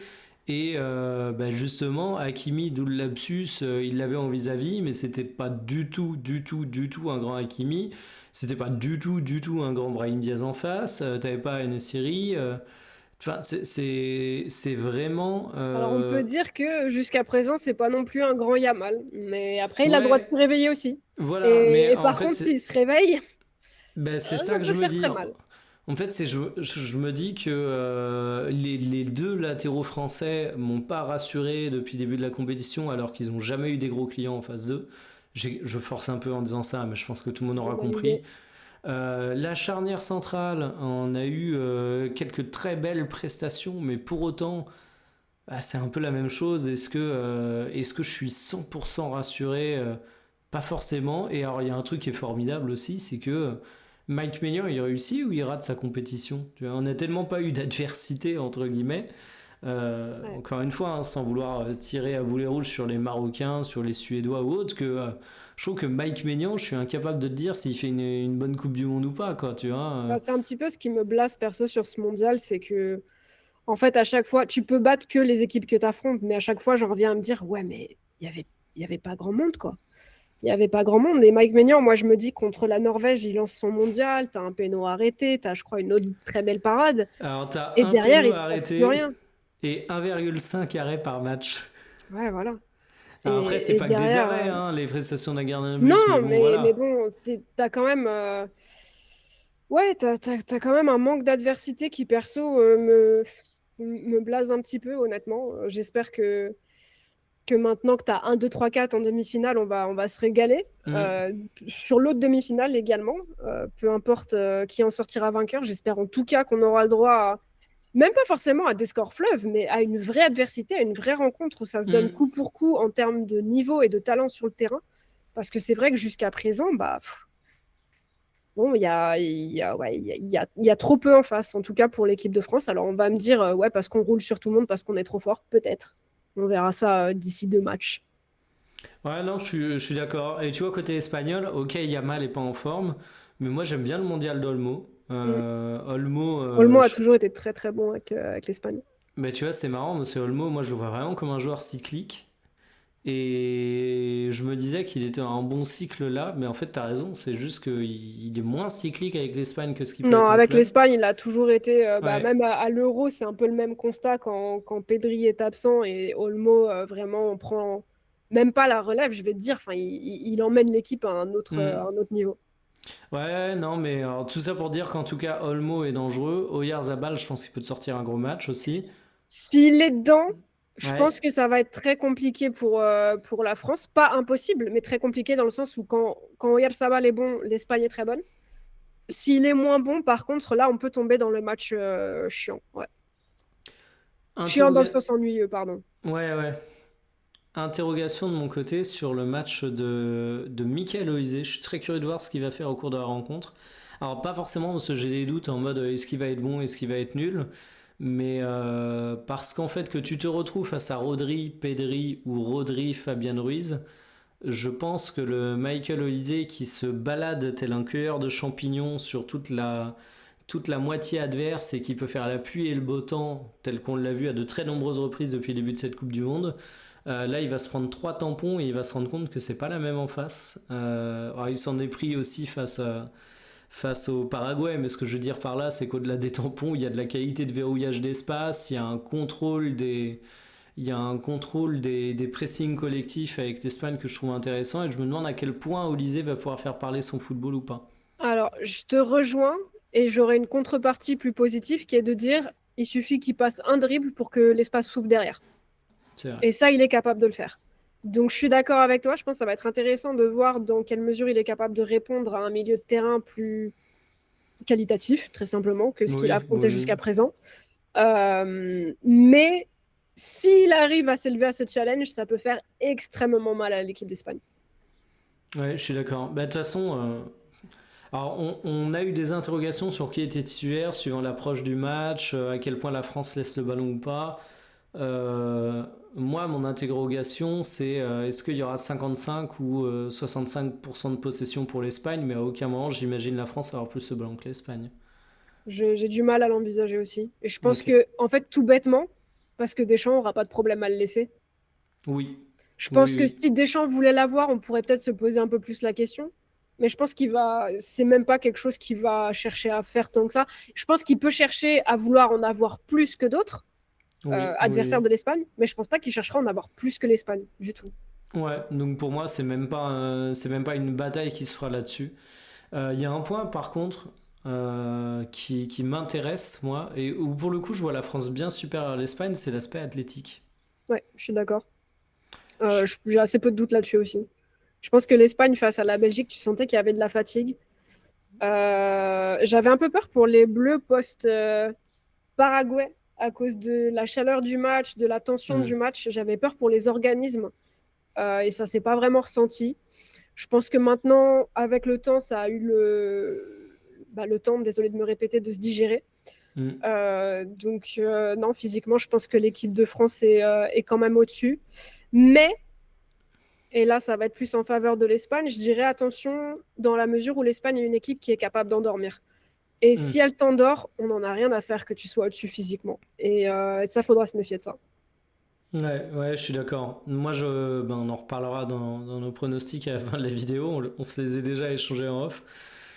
Et bah justement, Hakimi, d'où le lapsus, il l'avait en vis-à-vis, mais c'était pas du tout, du tout, du tout un grand Hakimi. C'était pas du tout, du tout un grand Brahim Diaz en face. T'avais pas une série. Enfin, c'est vraiment. Alors on peut dire que jusqu'à présent, c'est pas non plus un grand Yamal. Mais après, il a le droit de Ouais, se réveiller aussi. voilà. Mais Et en par fait, contre, s'il se réveille, ben, c'est ça ça que je peut me faire dis. très mal. En fait, je me dis que les deux latéraux français m'ont pas rassuré depuis le début de la compétition alors qu'ils n'ont jamais eu des gros clients en face d'eux. Je force un peu en disant ça, mais je pense que tout le monde aura Bonne compris. idée. La charnière centrale, on a eu quelques très belles prestations, mais pour autant, bah, c'est un peu la même chose. Est-ce que je suis 100% rassuré pas forcément. Et alors, il y a un truc qui est formidable aussi, c'est que Mike Maignan, il réussit ou il rate sa compétition. Tu vois, on n'a tellement pas eu d'adversité, entre guillemets. Ouais. Encore une fois, hein, sans vouloir tirer à boulet rouge sur les Marocains, sur les Suédois ou autres, que je trouve que Mike Maignan, je suis incapable de te dire s'il fait une bonne Coupe du Monde ou pas, quoi, tu vois. Bah, c'est un petit peu ce qui me blase perso sur ce mondial, c'est que en fait, à chaque fois, tu peux battre que les équipes que tu affrontes, mais à chaque fois, j'en reviens à me dire, ouais, mais il y avait pas grand monde, quoi. Il y avait pas grand monde. Et Mike Maignan, moi, je me dis, contre la Norvège, il lance son mondial, t'as un péno arrêté, t'as, je crois, une autre très belle parade. Alors, t'as Et un derrière, péno il se passe plus arrêté rien. et 1,5 arrêt par match. Ouais, voilà. Alors après, c'est Et pas que des derrière. arrêts, hein, les prestations d'un gardien de Non, but, mais bon, mais voilà. bon, t'as quand même. Ouais, t'as quand même un manque d'adversité qui, perso, me blase un petit peu, honnêtement. J'espère que maintenant que tu as 1, 2, 3, 4 en demi-finale, on va se régaler. Mm. Sur l'autre demi-finale également, peu importe qui en sortira vainqueur, j'espère en tout cas qu'on aura le droit même pas forcément à des scores fleuves, mais à une vraie adversité, à une vraie rencontre où ça se donne Mm. coup pour coup en termes de niveau et de talent sur le terrain. Parce que c'est vrai que jusqu'à présent, bah, bon, il y a trop peu en face, en tout cas pour l'équipe de France. Alors on va me dire, ouais, parce qu'on roule sur tout le monde, parce qu'on est trop fort, peut-être. On verra ça d'ici 2 matchs. Ouais, non, je suis d'accord. Et tu vois, côté espagnol, ok, Yamal est pas en forme, mais moi j'aime bien le mondial d'Olmo. Mm. Olmo, Olmo a toujours été très très bon avec l'Espagne. mais tu vois, c'est marrant, parce que Olmo, moi je le vois vraiment comme un joueur cyclique. Et je me disais qu'il était en bon cycle là, mais en fait, t'as raison, c'est juste qu'il est moins cyclique avec l'Espagne que ce qu'il peut Non, être en avec club. l'Espagne, il a toujours été, bah, Ouais. même à l'Euro, c'est un peu le même constat quand Pedri est absent et Olmo, vraiment, on prend même pas la relève, je vais te dire. Enfin, il emmène l'équipe à Mm. un autre niveau. Ouais, non, mais alors, tout ça pour dire qu'en tout cas, Olmo est dangereux. Oyarzabal, je pense qu'il peut te sortir un gros match aussi. S'il est dedans, je pense Ouais. que ça va être très compliqué pour la France. Pas impossible, mais très compliqué dans le sens où quand Oyarzabal est bon, l'Espagne est très bonne. S'il est moins bon, par contre, là, on peut tomber dans le match chiant. Ouais. Chiant dans le Interroga... sens ennuyeux, pardon. Ouais, ouais. Interrogation de mon côté sur le match de Michael Olise. Je suis très curieux de voir ce qu'il va faire au cours de la rencontre. Alors, pas forcément parce que j'ai des doutes en mode est-ce qu'il va être bon, est-ce qu'il va être nul, mais parce qu'en fait, que tu te retrouves face à Rodri, Pedri ou Rodri, Fabian Ruiz, je pense que le Michael Olise qui se balade tel un cueilleur de champignons sur toute la moitié adverse et qui peut faire la pluie et le beau temps, tel qu'on l'a vu à de très nombreuses reprises depuis le début de cette Coupe du Monde, Là, il va se prendre 3 tampons et il va se rendre compte que c'est pas la même en face. Alors, il s'en est pris aussi face au Paraguay, mais ce que je veux dire par là, c'est qu'au-delà des tampons, il y a de la qualité de verrouillage d'espace, il y a un contrôle des pressings collectifs avec l'Espagne que je trouve intéressant et je me demande à quel point Olysée va pouvoir faire parler son football ou pas. Alors, je te rejoins et j'aurais une contrepartie plus positive qui est de dire il suffit qu'il passe un dribble pour que l'espace s'ouvre derrière. C'est vrai. Et ça, il est capable de le faire. Donc, je suis d'accord avec toi. Je pense que ça va être intéressant de voir dans quelle mesure il est capable de répondre à un milieu de terrain plus qualitatif, très simplement, que ce qu'il a Oui, affronté oui. jusqu'à présent. Mais s'il arrive à s'élever à ce challenge, ça peut faire extrêmement mal à l'équipe d'Espagne. Ouais, je suis d'accord. Bah, de toute façon, alors on a eu des interrogations sur qui était titulaire suivant l'approche du match, à quel point la France laisse le ballon ou pas. Euh, Moi, mon interrogation, c'est est-ce qu'il y aura 55 ou 65% de possession pour l'Espagne, mais à aucun moment j'imagine la France avoir plus le ballon que l'Espagne. J'ai du mal à l'envisager aussi. Et je pense Ok. que, en fait, tout bêtement, parce que Deschamps aura pas de problème à le laisser. Oui, Je oui, pense que oui. si Deschamps voulait l'avoir, on pourrait peut-être se poser un peu plus la question. Mais je pense c'est même pas quelque chose qu'il va chercher à faire tant que ça. Je pense qu'il peut chercher à vouloir en avoir plus que d'autres Oui, adversaires oui. de l'Espagne, mais je pense pas qu'il cherchera à en avoir plus que l'Espagne du tout. Ouais, donc pour moi, c'est même pas une bataille qui se fera là-dessus. Il y a un point, par contre, qui m'intéresse, moi, et où pour le coup, je vois la France bien supérieure à l'Espagne, c'est l'aspect athlétique. Ouais, je suis d'accord. Je- J'ai assez peu de doutes là-dessus aussi. Je pense que l'Espagne face à la Belgique, tu sentais qu'il y avait de la fatigue. J'avais un peu peur pour les Bleus post-Paraguay à cause de la chaleur du match, de la tension du Hmm. match. J'avais peur pour les organismes et ça s'est pas vraiment ressenti. Je pense que maintenant, avec le temps, ça a eu le temps, désolé de me répéter, de se digérer. Hmm. Non, physiquement, je pense que l'équipe de France est quand même au-dessus. Mais, et là, ça va être plus en faveur de l'Espagne, je dirais attention dans la mesure où l'Espagne est une équipe qui est capable d'endormir. Et si Hmm. elle t'endort, on n'en a rien à faire que tu sois au-dessus physiquement. Et ça, faudra se méfier de ça. Ouais, ouais, je suis d'accord. Moi, on en reparlera dans nos pronostics à la fin de la vidéo. On se les a déjà échangés en off.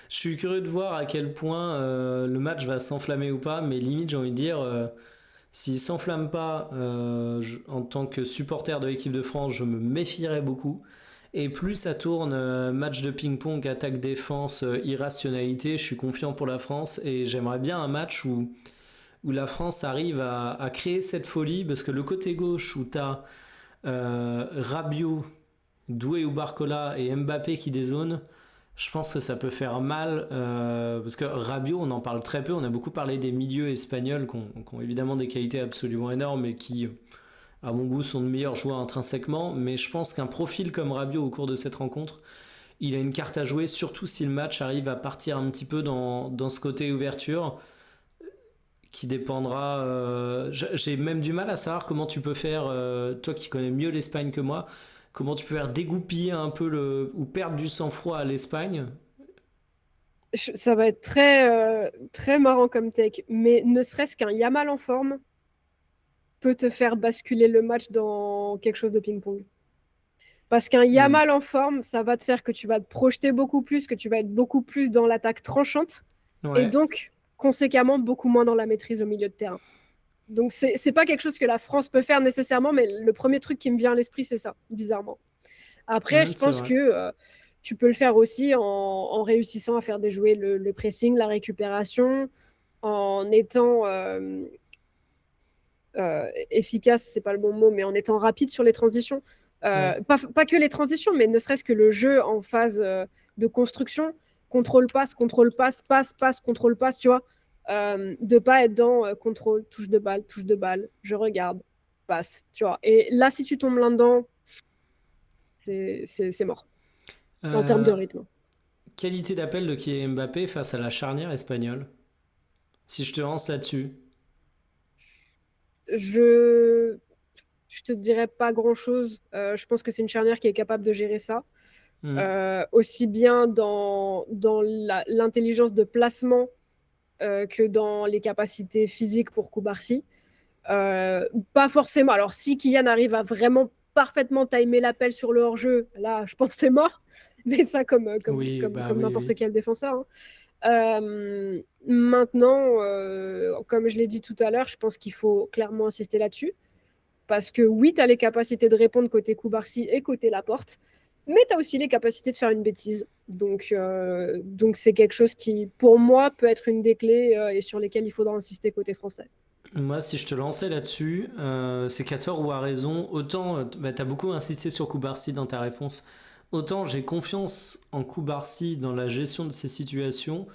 Je suis curieux de voir à quel point le match va s'enflammer ou pas, mais limite, j'ai envie de dire, s'il s'enflamme pas, en tant que supporter de l'équipe de France, je me méfierais beaucoup. Et plus ça tourne, match de ping-pong, attaque-défense, irrationalité, je suis confiant pour la France et j'aimerais bien un match où la France arrive à créer cette folie, parce que le côté gauche où tu as Rabiot, Doué ou Barcola et Mbappé qui dézone, je pense que ça peut faire mal, parce que Rabiot, on en parle très peu, on a beaucoup parlé des milieux espagnols qui ont évidemment des qualités absolument énormes et qui, à mon goût, sont de meilleurs joueurs intrinsèquement, mais je pense qu'un profil comme Rabiot au cours de cette rencontre, il a une carte à jouer, surtout si le match arrive à partir un petit peu dans ce côté ouverture qui dépendra. J'ai même du mal à savoir comment tu peux faire, toi qui connais mieux l'Espagne que moi, comment tu peux faire dégoupiller un peu ou perdre du sang-froid à l'Espagne. Ça va être très marrant comme take. Mais ne serait-ce qu'un Yamal en forme peut te faire basculer le match dans quelque chose de ping-pong. Parce qu'un Hmm. Yamal en forme, ça va te faire que tu vas te projeter beaucoup plus, que tu vas être beaucoup plus dans l'attaque tranchante, et Ouais. donc, conséquemment, beaucoup moins dans la maîtrise au milieu de terrain. Donc, c'est pas quelque chose que la France peut faire nécessairement, mais le premier truc qui me vient à l'esprit, c'est ça, bizarrement. Après, je C'est pense vrai. que tu peux le faire aussi en réussissant à faire déjouer le pressing, la récupération, en étant efficace, c'est pas le bon mot, mais en étant rapide sur les transitions. Ouais. Pas que les transitions, mais ne serait-ce que le jeu en phase de construction, contrôle, passe, contrôle, passe, tu vois. De pas être dans contrôle, touche de balle, je regarde, passe, tu vois. Et là, si tu tombes là-dedans, c'est mort en termes de Euh, rythme. Qualité d'appel de Kylian Mbappé face à la charnière espagnole. Si je te lance là-dessus. Je, je te dirais pas grand-chose. Je pense que c'est une charnière qui est capable de gérer ça. Hmm. Aussi bien dans l'intelligence de placement que dans les capacités physiques pour Koubarsi. Pas forcément. Alors, si Kylian arrive à vraiment parfaitement timé l'appel sur le hors-jeu, là, je pense que c'est mort. Mais ça, comme Oui, oui, n'importe oui. quel défenseur. Hein. Maintenant, comme je l'ai dit tout à l'heure, je pense qu'il faut clairement insister là-dessus. Parce que oui, tu as les capacités de répondre côté Koubarsi et côté Laporte, mais tu as aussi les capacités de faire une bêtise. Donc c'est quelque chose qui, pour moi, peut être une des clés et sur lesquelles il faudra insister côté français. Moi, si je te lançais là-dessus, c'est qu'à tort ou à raison, autant bah, tu as beaucoup insisté sur Koubarsi dans ta réponse, autant j'ai confiance en Koubarsi dans la gestion de ces situations,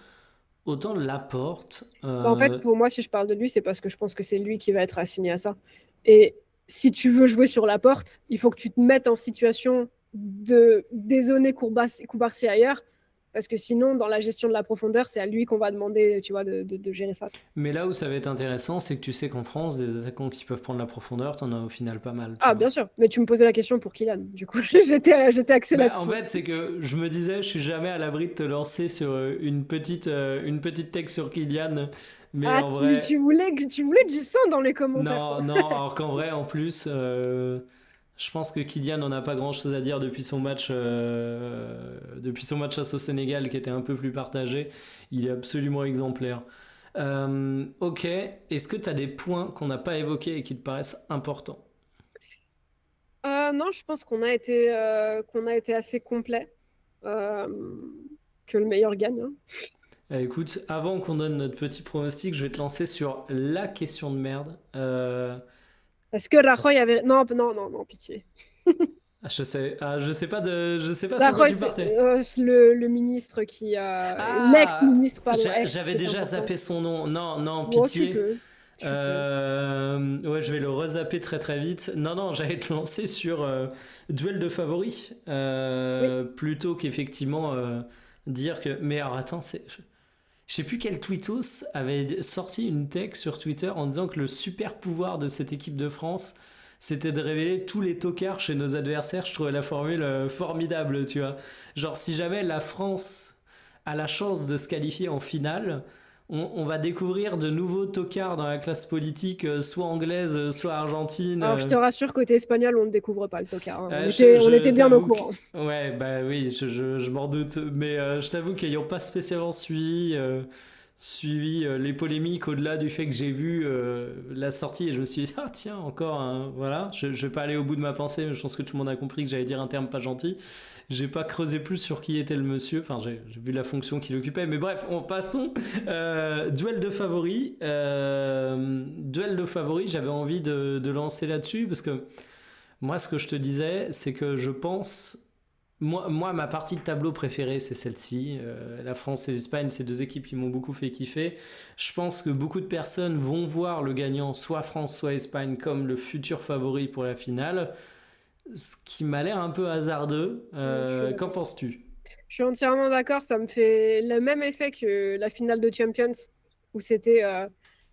autant Laporte. Bah, en fait, pour moi, si je parle de lui, c'est parce que je pense que c'est lui qui va être assigné à ça. Et si tu veux jouer sur la porte, il faut que tu te mettes en situation de dézoner Koubarsi ailleurs, parce que sinon, dans la gestion de la profondeur, c'est à lui qu'on va demander, tu vois, de gérer ça. Mais là où ça va être intéressant, c'est que tu sais qu'en France, des attaquants qui peuvent prendre la profondeur, t'en as au final pas mal, tu Ah, vois. bien sûr. Mais tu me posais la question pour Kylian. Du coup, j'étais axé Bah, en là-dessus. fait, c'est que je me disais, je suis jamais à l'abri de te lancer sur une petite texte sur Kylian, mais Ah, en vrai, tu voulais du sang dans les commentaires, non, toi. non, alors qu'en vrai, en plus, je pense que Kylian n'en a pas grand-chose à dire depuis son match face au Sénégal, qui était un peu plus partagé. Il est absolument exemplaire. Ok, est-ce que tu as des points qu'on n'a pas évoqués et qui te paraissent importants? Non, je pense qu'on a été assez complet. Euh, que le meilleur gagne. Hein. Écoute, avant qu'on donne notre petit pronostic, je vais te lancer sur la question de merde. Est-ce que Rajoy avait... Non, non, non, non, pitié. Je sais pas sur quoi Rajoy, tu c'est partais. le ministre qui a... Ah, L'ex-ministre, pardon, ex, j'avais c'est déjà important. zappé son nom. Non, non, Bon, tu pitié. peux. Tu peux. Ouais, je vais le rezapper très très vite. Non, non, j'allais te lancer sur duel de favoris. Oui. Plutôt qu'effectivement dire que. Mais alors attends, je sais plus quel tweetos avait sorti une tech sur Twitter en disant que le super pouvoir de cette équipe de France, c'était de révéler tous les tocards chez nos adversaires. Je trouvais la formule formidable, tu vois. Genre, si jamais la France a la chance de se qualifier en finale, on va découvrir de nouveaux tocards dans la classe politique, soit anglaise, soit argentine. Alors, je te rassure, côté espagnol, on ne découvre pas le tocard. Hein. On Je était bien au t'avoue que... courant. Ouais, bah oui, je m'en doute. Mais je t'avoue qu'ayant pas spécialement suivi les polémiques au-delà du fait que j'ai vu la sortie et je me suis dit, ah tiens, encore un... Voilà, je vais pas aller au bout de ma pensée, mais je pense que tout le monde a compris que j'allais dire un terme pas gentil. J'ai pas creusé plus sur qui était le monsieur, enfin j'ai vu la fonction qu'il occupait, mais bref, passons. Duel de favoris. Duel de favoris, j'avais envie de lancer là-dessus parce que moi, ce que je te disais, c'est que je pense. Moi, ma partie de tableau préférée, c'est celle-ci. La France et l'Espagne, c'est deux équipes qui m'ont beaucoup fait kiffer. Je pense que beaucoup de personnes vont voir le gagnant, soit France, soit Espagne, comme le futur favori pour la finale. Ce qui m'a l'air un peu hasardeux. Je suis Qu'en d'accord. penses-tu? Je suis entièrement d'accord. Ça me fait le même effet que la finale de Champions, où c'était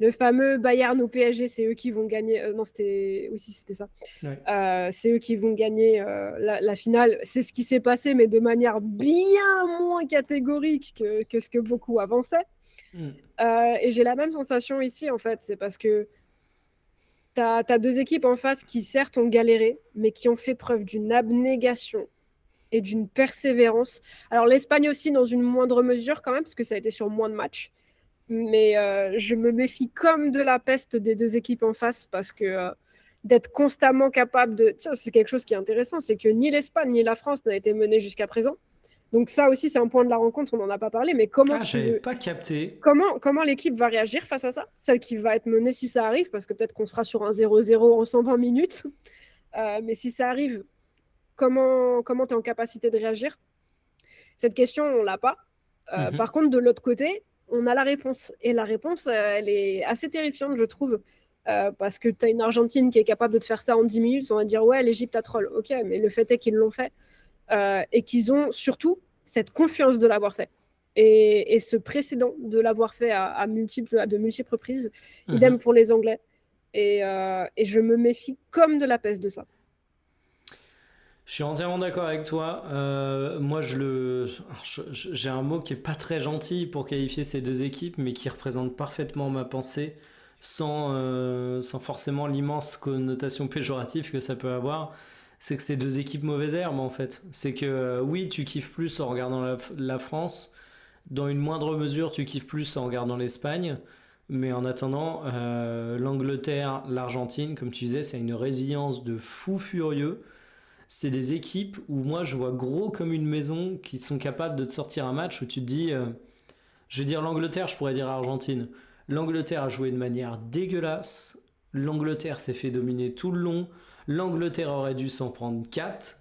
le fameux Bayern au PSG. C'est eux qui vont gagner. Non, c'était. Oui, si, c'était ça. Ouais. C'est eux qui vont gagner la finale. C'est ce qui s'est passé, mais de manière bien moins catégorique que ce que beaucoup avançaient. Mm. Et j'ai la même sensation ici, en fait. C'est parce que tu as deux équipes en face qui, certes, ont galéré, mais qui ont fait preuve d'une abnégation et d'une persévérance. Alors, l'Espagne aussi, dans une moindre mesure, quand même, parce que ça a été sur moins de matchs. Mais je me méfie comme de la peste des deux équipes en face parce que d'être constamment capable de... Tiens, c'est quelque chose qui est intéressant, c'est que ni l'Espagne ni la France n'a été menée jusqu'à présent. Donc ça aussi, c'est un point de la rencontre, on n'en a pas parlé, mais Ah, j'avais pas capté. comment l'équipe va réagir face à ça? Celle qui va être menée si ça arrive, parce que peut-être qu'on sera sur un 0-0 en 120 minutes. Mais si ça arrive, comment tu es en capacité de réagir? Cette question, on l'a pas. Par Mhm. contre, de l'autre côté, on a la réponse. Et la réponse, elle est assez terrifiante, je trouve. Parce que tu as une Argentine qui est capable de te faire ça en 10 minutes. On va dire, ouais, l'Égypte a troll. Ok, mais le fait est qu'ils l'ont fait. Et qu'ils ont surtout cette confiance de l'avoir fait. Et ce précédent de l'avoir fait à de multiples reprises. Idem Mhm. pour les Anglais. Et je me méfie comme de la peste de ça. Je suis entièrement d'accord avec toi. Moi, j'ai un mot qui est pas très gentil pour qualifier ces deux équipes, mais qui représente parfaitement ma pensée, sans forcément l'immense connotation péjorative que ça peut avoir. c'est que c'est deux équipes mauvaises herbes en fait. C'est que oui, tu kiffes plus en regardant la France, dans une moindre mesure, tu kiffes plus en regardant l'Espagne, mais en attendant, l'Angleterre, l'Argentine, comme tu disais, c'est une résilience de fou furieux. C'est des équipes où moi je vois gros comme une maison qui sont capables de te sortir un match où tu te dis, je vais dire l'Angleterre, je pourrais dire Argentine. L'Angleterre a joué de manière dégueulasse. L'Angleterre s'est fait dominer tout le long. L'Angleterre aurait dû s'en prendre 4.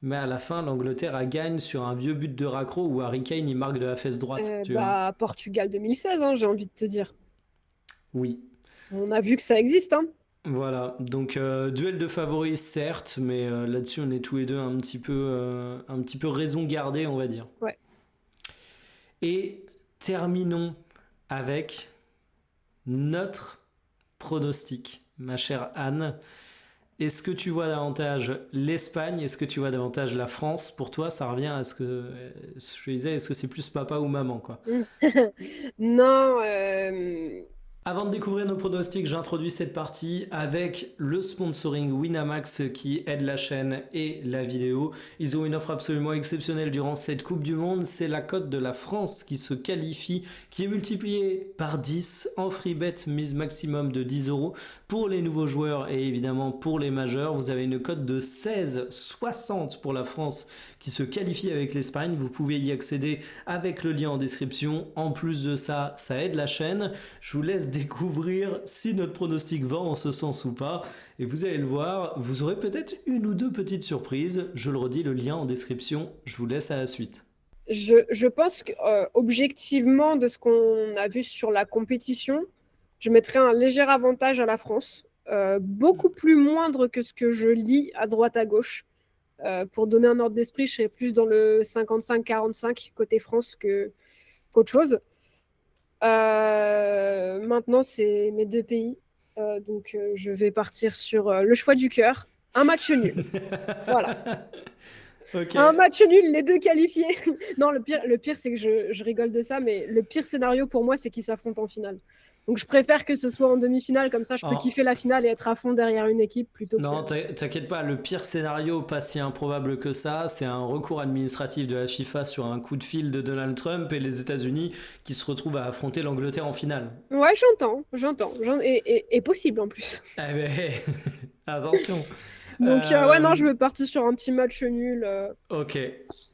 Mais à la fin, l'Angleterre a gagne sur un vieux but de raccro où Harry Kane il marque de la fesse droite. Tu vois. Bah, Portugal 2016, hein, j'ai envie de te dire. Oui. On a vu que ça existe, hein. Voilà. Donc, duel de favoris, certes. Mais là-dessus, on est tous les deux un petit peu raison gardée, on va dire. Ouais. Et terminons avec notre pronostic, ma chère Anne. Est-ce que tu vois davantage l'Espagne? Est-ce que tu vois davantage la France? Pour toi, ça revient à ce que je disais, est-ce que c'est plus papa ou maman, quoi? Non, Avant de découvrir nos pronostics, j'introduis cette partie avec le sponsoring Winamax qui aide la chaîne et la vidéo. Ils ont une offre absolument exceptionnelle durant cette Coupe du Monde. C'est la cote de la France qui se qualifie, qui est multipliée par 10 en free bet, mise maximum de 10 euros. Pour les nouveaux joueurs et évidemment pour les majeurs, vous avez une cote de 16,60 pour la France qui se qualifie avec l'Espagne. Vous pouvez y accéder avec le lien en description. En plus de ça, ça aide la chaîne. Je vous laisse découvrir si notre pronostic va en ce sens ou pas. Et vous allez le voir, vous aurez peut-être une ou deux petites surprises. Je le redis, le lien en description. Je vous laisse à la suite. je pense que, objectivement, de ce qu'on a vu sur la compétition, je mettrais un léger avantage à la France, beaucoup plus moindre que ce que je lis à droite à gauche. Pour donner un ordre d'esprit, je serais plus dans le 55-45 côté France qu'autre chose. Maintenant, c'est mes deux pays. Donc, je vais partir sur le choix du cœur. Un match nul. Voilà. Ok. Un match nul, les deux qualifiés. Non, le pire c'est que je rigole de ça, mais le pire scénario pour moi, c'est qu'ils s'affrontent en finale. Donc, je préfère que ce soit en demi-finale, comme ça, je peux Oh. kiffer la finale et être à fond derrière une équipe plutôt Non, que. t'inquiète pas, le pire scénario, pas si improbable que ça, c'est un recours administratif de la FIFA sur un coup de fil de Donald Trump et les États-Unis qui se retrouvent à affronter l'Angleterre en finale. Ouais, j'entends. Et possible en plus. Eh ben, attention. Donc, ouais, non, je Euh, vais partir sur un petit match nul, ok.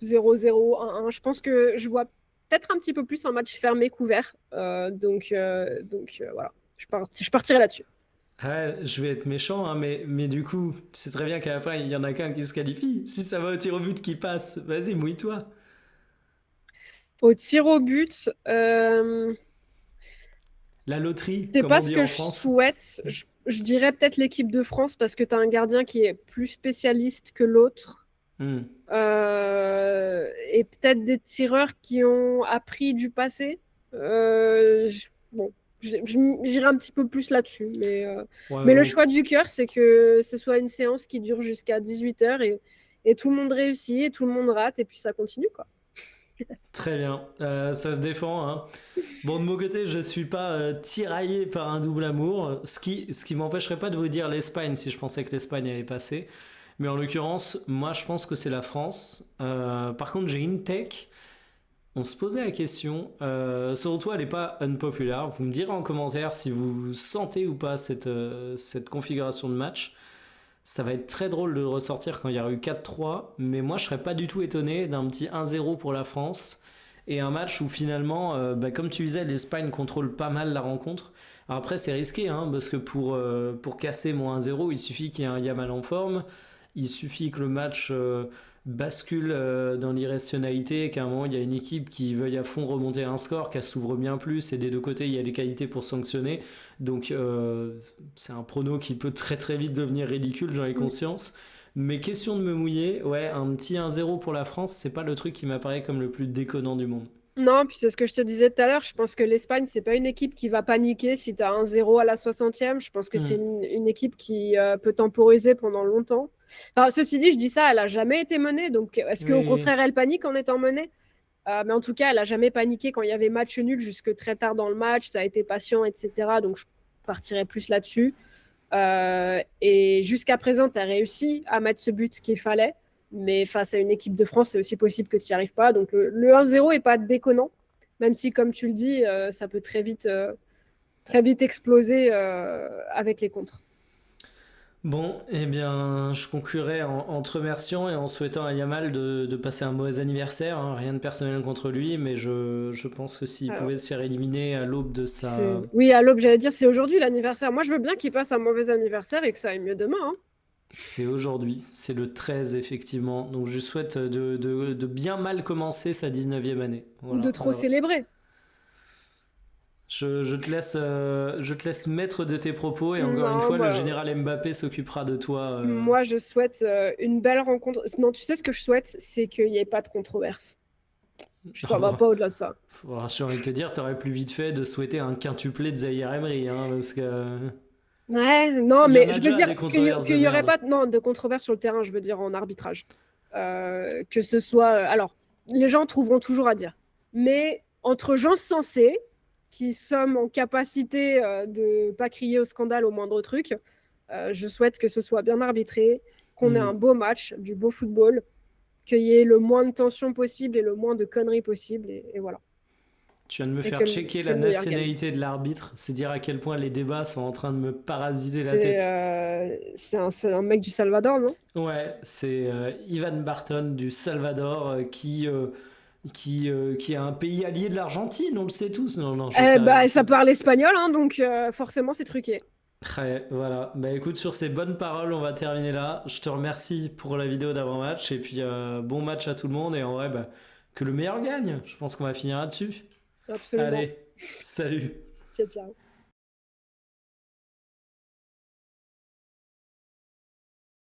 0-0, 1-1. Je pense que je vois peut-être un petit peu plus un match fermé couvert. Donc, voilà, je partirai là-dessus. Ouais, je vais être méchant, hein, mais du coup, tu sais très bien qu'à la fin, il y en a qu'un qui se qualifie. Si ça va au tir au but qui passe, vas-y, mouille-toi. Au tir au but, La loterie, c'est comme pas on ce dit que en je France. souhaite. Je dirais peut-être l'équipe de France parce que tu as un gardien qui est plus spécialiste que l'autre. Hmm. Et peut-être des tireurs qui ont appris du passé. Bon, j'irai un petit peu plus là-dessus. Ouais, Mais le donc, choix du cœur, c'est que ce soit une séance qui dure jusqu'à 18h et tout le monde réussit et tout le monde rate et puis ça continue, quoi. très bien. Ça se défend, hein. Bon, de mon côté, je suis pas tiraillé par un double amour, ce qui m'empêcherait pas de vous dire l'Espagne si je pensais que l'Espagne allait passer. Mais en l'occurrence, moi, je pense que c'est la France. Par contre, j'ai une tech. On se posait la question. Selon toi, elle n'est pas unpopular. Vous me direz en commentaire si vous sentez ou pas cette configuration de match. Ça va être très drôle de le ressortir quand il y aura eu 4-3. Mais moi, je serais pas du tout étonné d'un petit 1-0 pour la France. Et un match où finalement, comme tu disais, l'Espagne contrôle pas mal la rencontre. Alors après, c'est risqué, hein, parce que pour casser mon 1-0, il suffit qu'il y ait un Yamal en forme. Il suffit que le match bascule dans l'irrationalité, qu'à un moment il y a une équipe qui veuille à fond remonter un score, qu'elle s'ouvre bien plus, et des deux côtés il y a les qualités pour sanctionner. Donc c'est un prono qui peut très très vite devenir ridicule, j'en ai Mm. conscience. Mais question de me mouiller, ouais, un petit 1-0 pour la France, c'est pas le truc qui m'apparaît comme le plus déconnant du monde. Non, puis c'est ce que je te disais tout à l'heure. Je pense que l'Espagne, c'est pas une équipe qui va paniquer si tu as un 0 à la 60e. Je pense que c'est Hmm. une équipe qui peut temporiser pendant longtemps. Enfin, ceci dit, je dis ça, elle a jamais été menée. Donc, est-ce qu'au Oui, contraire, elle panique en étant menée? Mais en tout cas, elle a jamais paniqué quand il y avait match nul jusque très tard dans le match. Ça a été patient, etc. Donc, je partirais plus là-dessus. Et jusqu'à présent, tu as réussi à mettre ce but qu'il fallait. Mais face à une équipe de France, c'est aussi possible que tu n'y arrives pas. Donc le 1-0 est pas déconnant, même si, comme tu le dis, ça peut très vite exploser avec les contres. Bon, eh bien, je conclurai en te remerciant et en souhaitant à Yamal de passer un mauvais anniversaire, hein. Rien de personnel contre lui, mais je pense que s'il Alors, pouvait se faire éliminer à l'aube de sa... oui, à l'aube, j'allais dire, c'est aujourd'hui l'anniversaire. Moi, je veux bien qu'il passe un mauvais anniversaire et que ça aille mieux demain, hein. C'est aujourd'hui, c'est le 13 effectivement. Donc je souhaite de bien mal commencer sa 19e année. Ou de Voilà. trop célébrer. Je te laisse maître de tes propos et encore une Non, fois, le bah, général Mbappé s'occupera de toi. moi, je souhaite une belle rencontre. Non, tu sais ce que je souhaite, c'est qu'il n'y ait pas de controverse. Ça va pas au-delà de ça. J'ai envie de te dire, t'aurais plus vite fait de souhaiter un quintuplé de Zahir Emery, hein, parce que Ouais, non, il y en mais a je veux déjà dire des controverses qu'il de y aurait merde. pas non, de controverse sur le terrain, je veux dire en arbitrage. Que ce soit. Alors, les gens trouveront toujours à dire. Mais entre gens sensés, qui sommes en capacité de pas crier au scandale au moindre truc, je souhaite que ce soit bien arbitré, qu'on ait un Mhm. beau match, du beau football, qu'il y ait le moins de tension possible et le moins de conneries possible, et voilà. Tu viens de me Et faire checker que la le meilleur gagne. nationalité de l'arbitre, c'est dire à quel point les débats sont en train de me parasiter la C'est tête. c'est un mec du Salvador, non? Ouais, c'est Ivan Barton du Salvador qui est un pays allié de l'Argentine, on le sait tous. Non, non, je Eh sais. bah, ça parle espagnol, hein, donc forcément c'est truqué. Ouais, voilà. Bah écoute, sur ces bonnes paroles, on va terminer là. Je te remercie pour la vidéo d'avant-match et puis bon match à tout le monde et en vrai, bah, que le meilleur gagne. Je pense qu'on va finir là-dessus. Absolument. Allez, salut. Ciao, ciao.